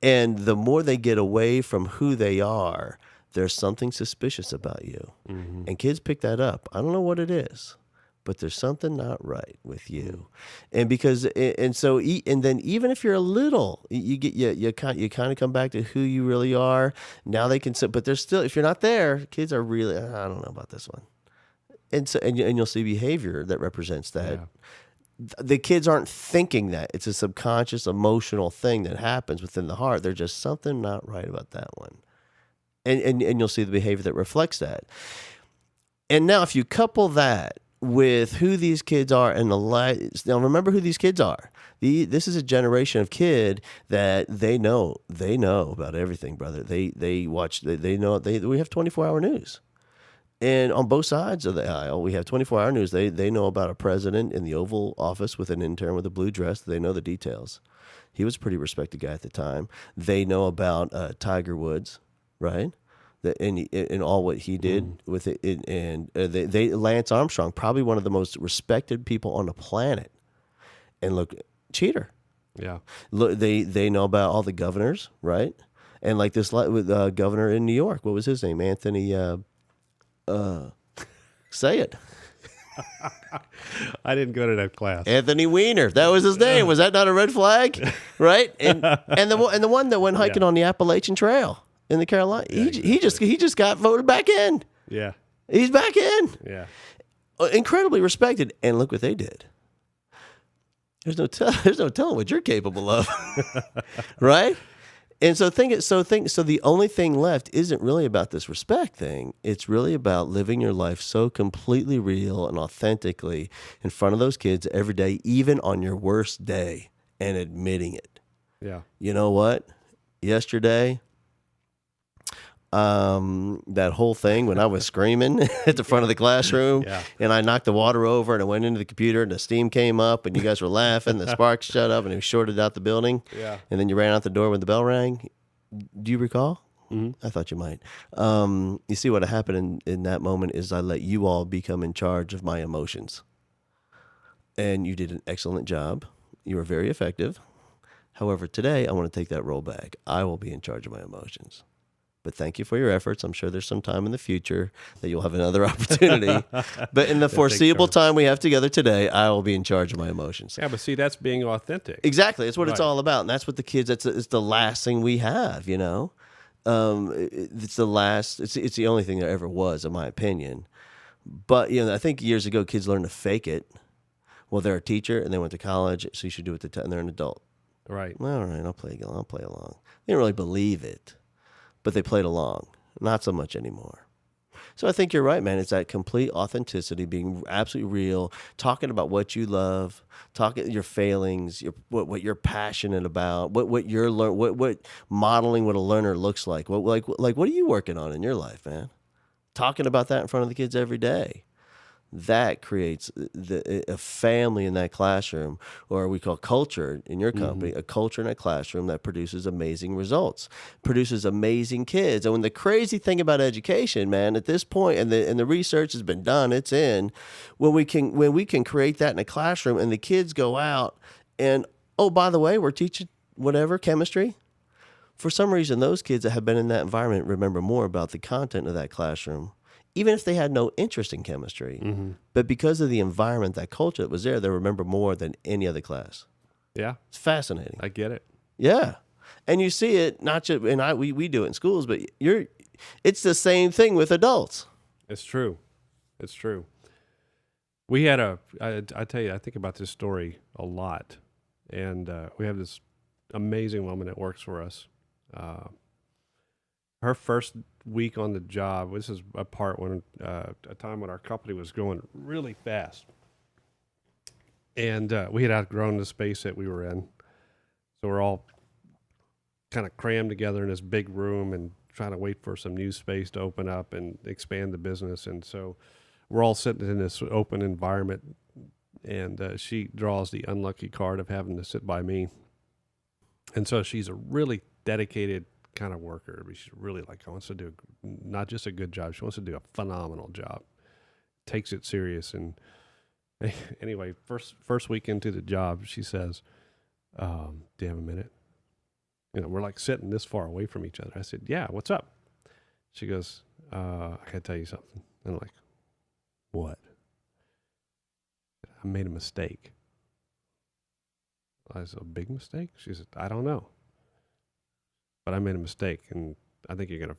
And the more they get away from who they are, there's something suspicious about you. Mm-hmm. And kids pick that up. I don't know what it is, but there's something not right with you. And then even if you're a little, you kind of come back to who you really are. Now they can, but there's still, if you're not there, kids are really, I don't know about this one. And you'll see behavior that represents that. Yeah. The kids aren't thinking that. It's a subconscious emotional thing that happens within the heart. There's just something not right about that one. And you'll see the behavior that reflects that. And now if you couple that with who these kids are and now remember who these kids are. This is a generation of kid that they know about everything, brother. They watch, they know, we have 24-hour news. And on both sides of the aisle, we have 24-hour news. They know about a president in the Oval Office with an intern with a blue dress. They know the details. He was a pretty respected guy at the time. They know about Tiger Woods, right? And all what he did with it. And Lance Armstrong, probably one of the most respected people on the planet. And look, cheater. Yeah. Look, they know about all the governors, right? And like this with governor in New York. What was his name? Anthony... say it. I didn't go to that class. Anthony Weiner. That was his name. Was that not a red flag? Right? And the one that went hiking on the Appalachian Trail in the Carolinas. He just got voted back in. Yeah. He's back in. Yeah. Incredibly respected. And look what they did. There's no telling what you're capable of. Right? And so the only thing left isn't really about this respect thing. It's really about living your life so completely real and authentically in front of those kids every day, even on your worst day, and admitting it. Yeah. You know what? Yesterday, that whole thing when I was screaming at the front of the classroom and I knocked the water over and I went into the computer and the steam came up and you guys were laughing, the sparks shut up and it shorted out the building. Yeah. And then you ran out the door when the bell rang. Do you recall? Mm-hmm. I thought you might. You see what happened in that moment is I let you all become in charge of my emotions. And you did an excellent job. You were very effective. However, today I want to take that role back. I will be in charge of my emotions. But thank you for your efforts. I'm sure there's some time in the future that you'll have another opportunity. But in the foreseeable time we have together today, I will be in charge of my emotions. Yeah, but see, that's being authentic. Exactly. It's what it's all about. And that's what the kids, it's the last thing we have, you know? It's the last, it's the only thing there ever was, in my opinion. But, I think years ago, kids learned to fake it. Well, they're a teacher and they went to college, so you should do it and they're an adult. Right. Well, all right, I'll play along. They didn't really believe it. But they played along. Not so much anymore. So I think you're right, man. It's that complete authenticity, being absolutely real, talking about what you love, talking your failings, what you're passionate about, what modeling what a learner looks like. What are you working on in your life, man? Talking about that in front of the kids every day. That creates a family in that classroom, or we call culture in your company, a culture in a classroom that produces amazing results, produces amazing kids. And when the crazy thing about education, man, at this point, and the research has been done, it's in, when we can create that in a classroom and the kids go out and, oh, by the way, we're teaching whatever, chemistry. For some reason, those kids that have been in that environment remember more about the content of that classroom, even if they had no interest in chemistry. Mm-hmm. But because of the environment, that culture that was there, they remember more than any other class. Yeah. It's fascinating. I get it. Yeah. And you see it, not just, and we do it in schools, but it's the same thing with adults. It's true. It's true. We had I tell you, I think about this story a lot. And we have this amazing woman that works for us. Her first week on the job, this is a time when our company was growing really fast. And we had outgrown the space that we were in. So we're all kind of crammed together in this big room and trying to wait for some new space to open up and expand the business. And so we're all sitting in this open environment and she draws the unlucky card of having to sit by me. And so she's a really dedicated kind of worker. I mean, she's really wants to do not just a good job, she wants to do a phenomenal job. Takes it serious. And anyway, first week into the job, she says, "Do you have a minute?" We're sitting this far away from each other. I said, "Yeah, what's up?" She goes, "I gotta tell you something." And I'm like, "What?" "I made a mistake." I said, "A big mistake?" She said, "I don't know, but I made a mistake, and I think you're going to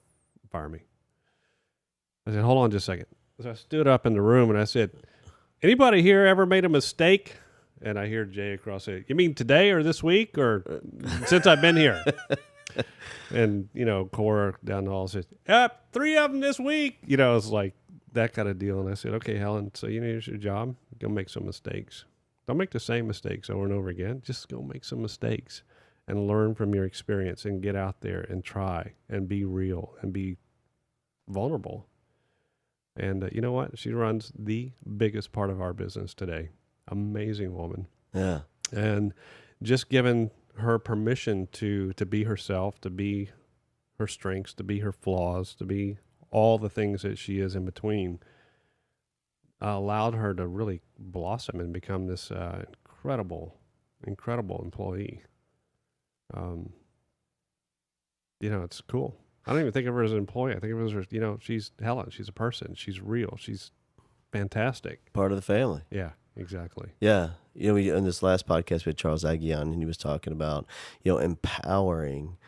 fire me." I said, "Hold on just a second." So I stood up in the room, and I said, "Anybody here ever made a mistake?" And I hear Jay across say, "You mean today or this week or since I've been here?" And, Cora down the hall said, "Yep, 3 of them this week." It's like that kind of deal. And I said, "Okay, Helen, so here's your job. Go make some mistakes. Don't make the same mistakes over and over again. Just go make some mistakes and learn from your experience and get out there and try and be real and be vulnerable." And you know what? She runs the biggest part of our business today. Amazing woman. Yeah. And just giving her permission to be herself, to be her strengths, to be her flaws, to be all the things that she is in between, allowed her to really blossom and become this incredible employee. It's cool. I don't even think of her as an employee. I think of her as, she's Helen. She's a person. She's real. She's fantastic. Part of the family. Yeah, exactly. Yeah. We in this last podcast we had Charles Aggie on, and he was talking about, empowering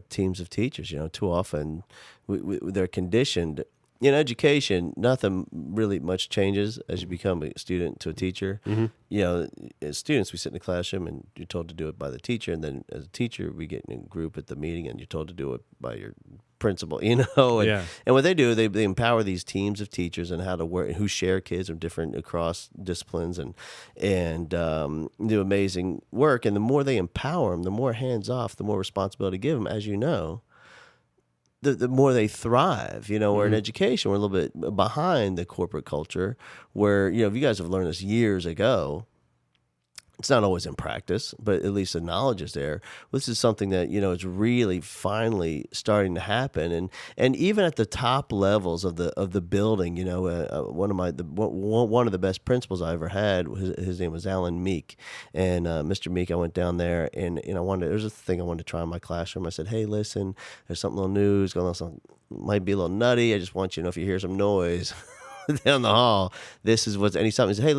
teams of teachers. Too often they're conditioned. In education, nothing really much changes as you become a student to a teacher. Mm-hmm. As students, we sit in the classroom and you're told to do it by the teacher. And then as a teacher, we get in a group at the meeting and you're told to do it by your principal, And what they do, they empower these teams of teachers and how to work, who share kids from different across disciplines and do amazing work. And the more they empower them, the more hands off, the more responsibility give them, as you know. The more they thrive, where in education, we're a little bit behind the corporate culture where, if you guys have learned this years ago, it's not always in practice, but at least the knowledge is there. This is something that, is really finally starting to happen. And even at the top levels of the building, one of the best principals I ever had, his name was Alan Meek. And Mr. Meek, I went down there and there's a thing I wanted to try in my classroom. I said, "Hey, listen, there's something a little news going on. Something might be a little nutty. I just want you to know if you hear some noise down the hall, this is what's," and he stopped me and said, "Hey,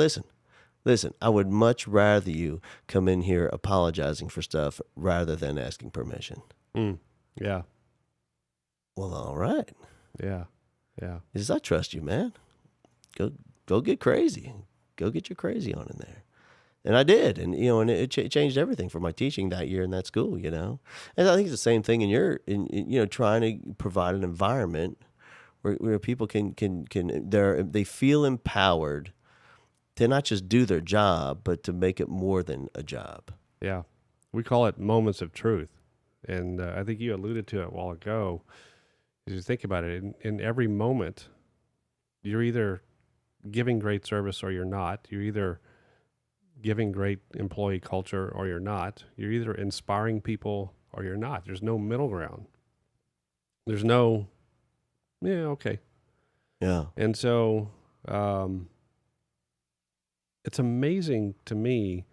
Listen, I would much rather you come in here apologizing for stuff rather than asking permission." Yeah. Well, all right. Yeah. He says, "I trust you, man. Go get crazy. Go get your crazy on in there." And I did. And, it changed everything for my teaching that year in that school, And I think it's the same thing in trying to provide an environment where people they feel empowered to not just do their job, but to make it more than a job. Yeah. We call it moments of truth. And I think you alluded to it a while ago. As you think about it, in every moment, you're either giving great service or you're not. You're either giving great employee culture or you're not. You're either inspiring people or you're not. There's no middle ground. There's no, okay. Yeah. And so, it's amazing to me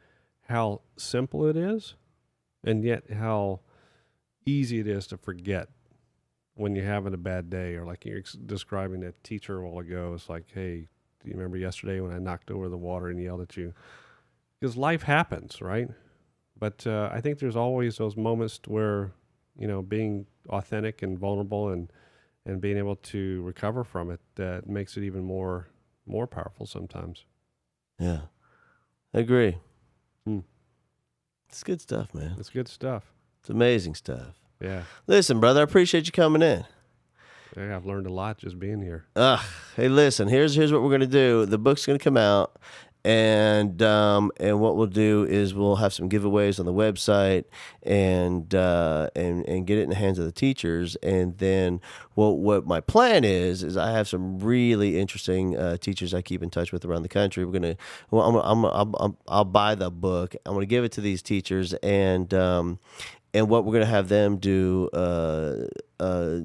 how simple it is and yet how easy it is to forget when you're having a bad day, or like you're describing that teacher a while ago. It's like, "Hey, do you remember yesterday when I knocked over the water and yelled at you?" Because life happens, right? But I think there's always those moments where, being authentic and vulnerable and being able to recover from it, that makes it even more powerful sometimes. Yeah, I agree. It's good stuff, man. It's good stuff. It's amazing stuff. Yeah. Listen, brother, I appreciate you coming in. Yeah, I've learned a lot just being here. Hey, listen, here's what we're going to do. The book's going to come out, And what we'll do is we'll have some giveaways on the website and get it in the hands of the teachers. And then what my plan is I have some really interesting teachers I keep in touch with around the country. I'll buy the book. I'm gonna give it to these teachers, and what we're gonna have them do,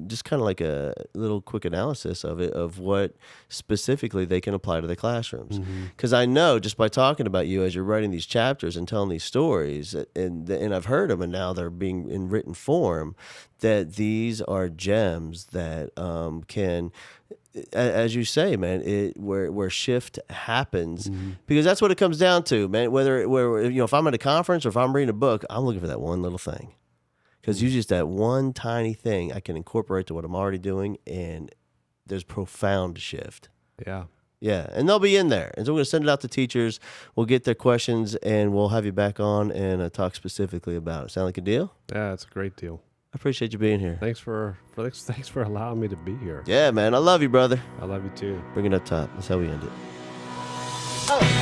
just kind of like a little quick analysis of what specifically they can apply to their classrooms. Because I know just by talking about you as you're writing these chapters and telling these stories, and I've heard them, and now they're being in written form, that these are gems that can, as you say, man, where shift happens, because that's what it comes down to, man. Whether if I'm at a conference or if I'm reading a book, I'm looking for that one little thing, because you just that one tiny thing I can incorporate to what I'm already doing, and there's profound shift. Yeah, and they'll be in there, and so we're gonna send it out to teachers. We'll get their questions, and we'll have you back on and talk specifically about it. Sound like a deal? Yeah, it's a great deal. I appreciate you being here. Thanks for allowing me to be here. Yeah, man, I love you, brother. I love you too. Bring it up top. That's how we end it. Oh.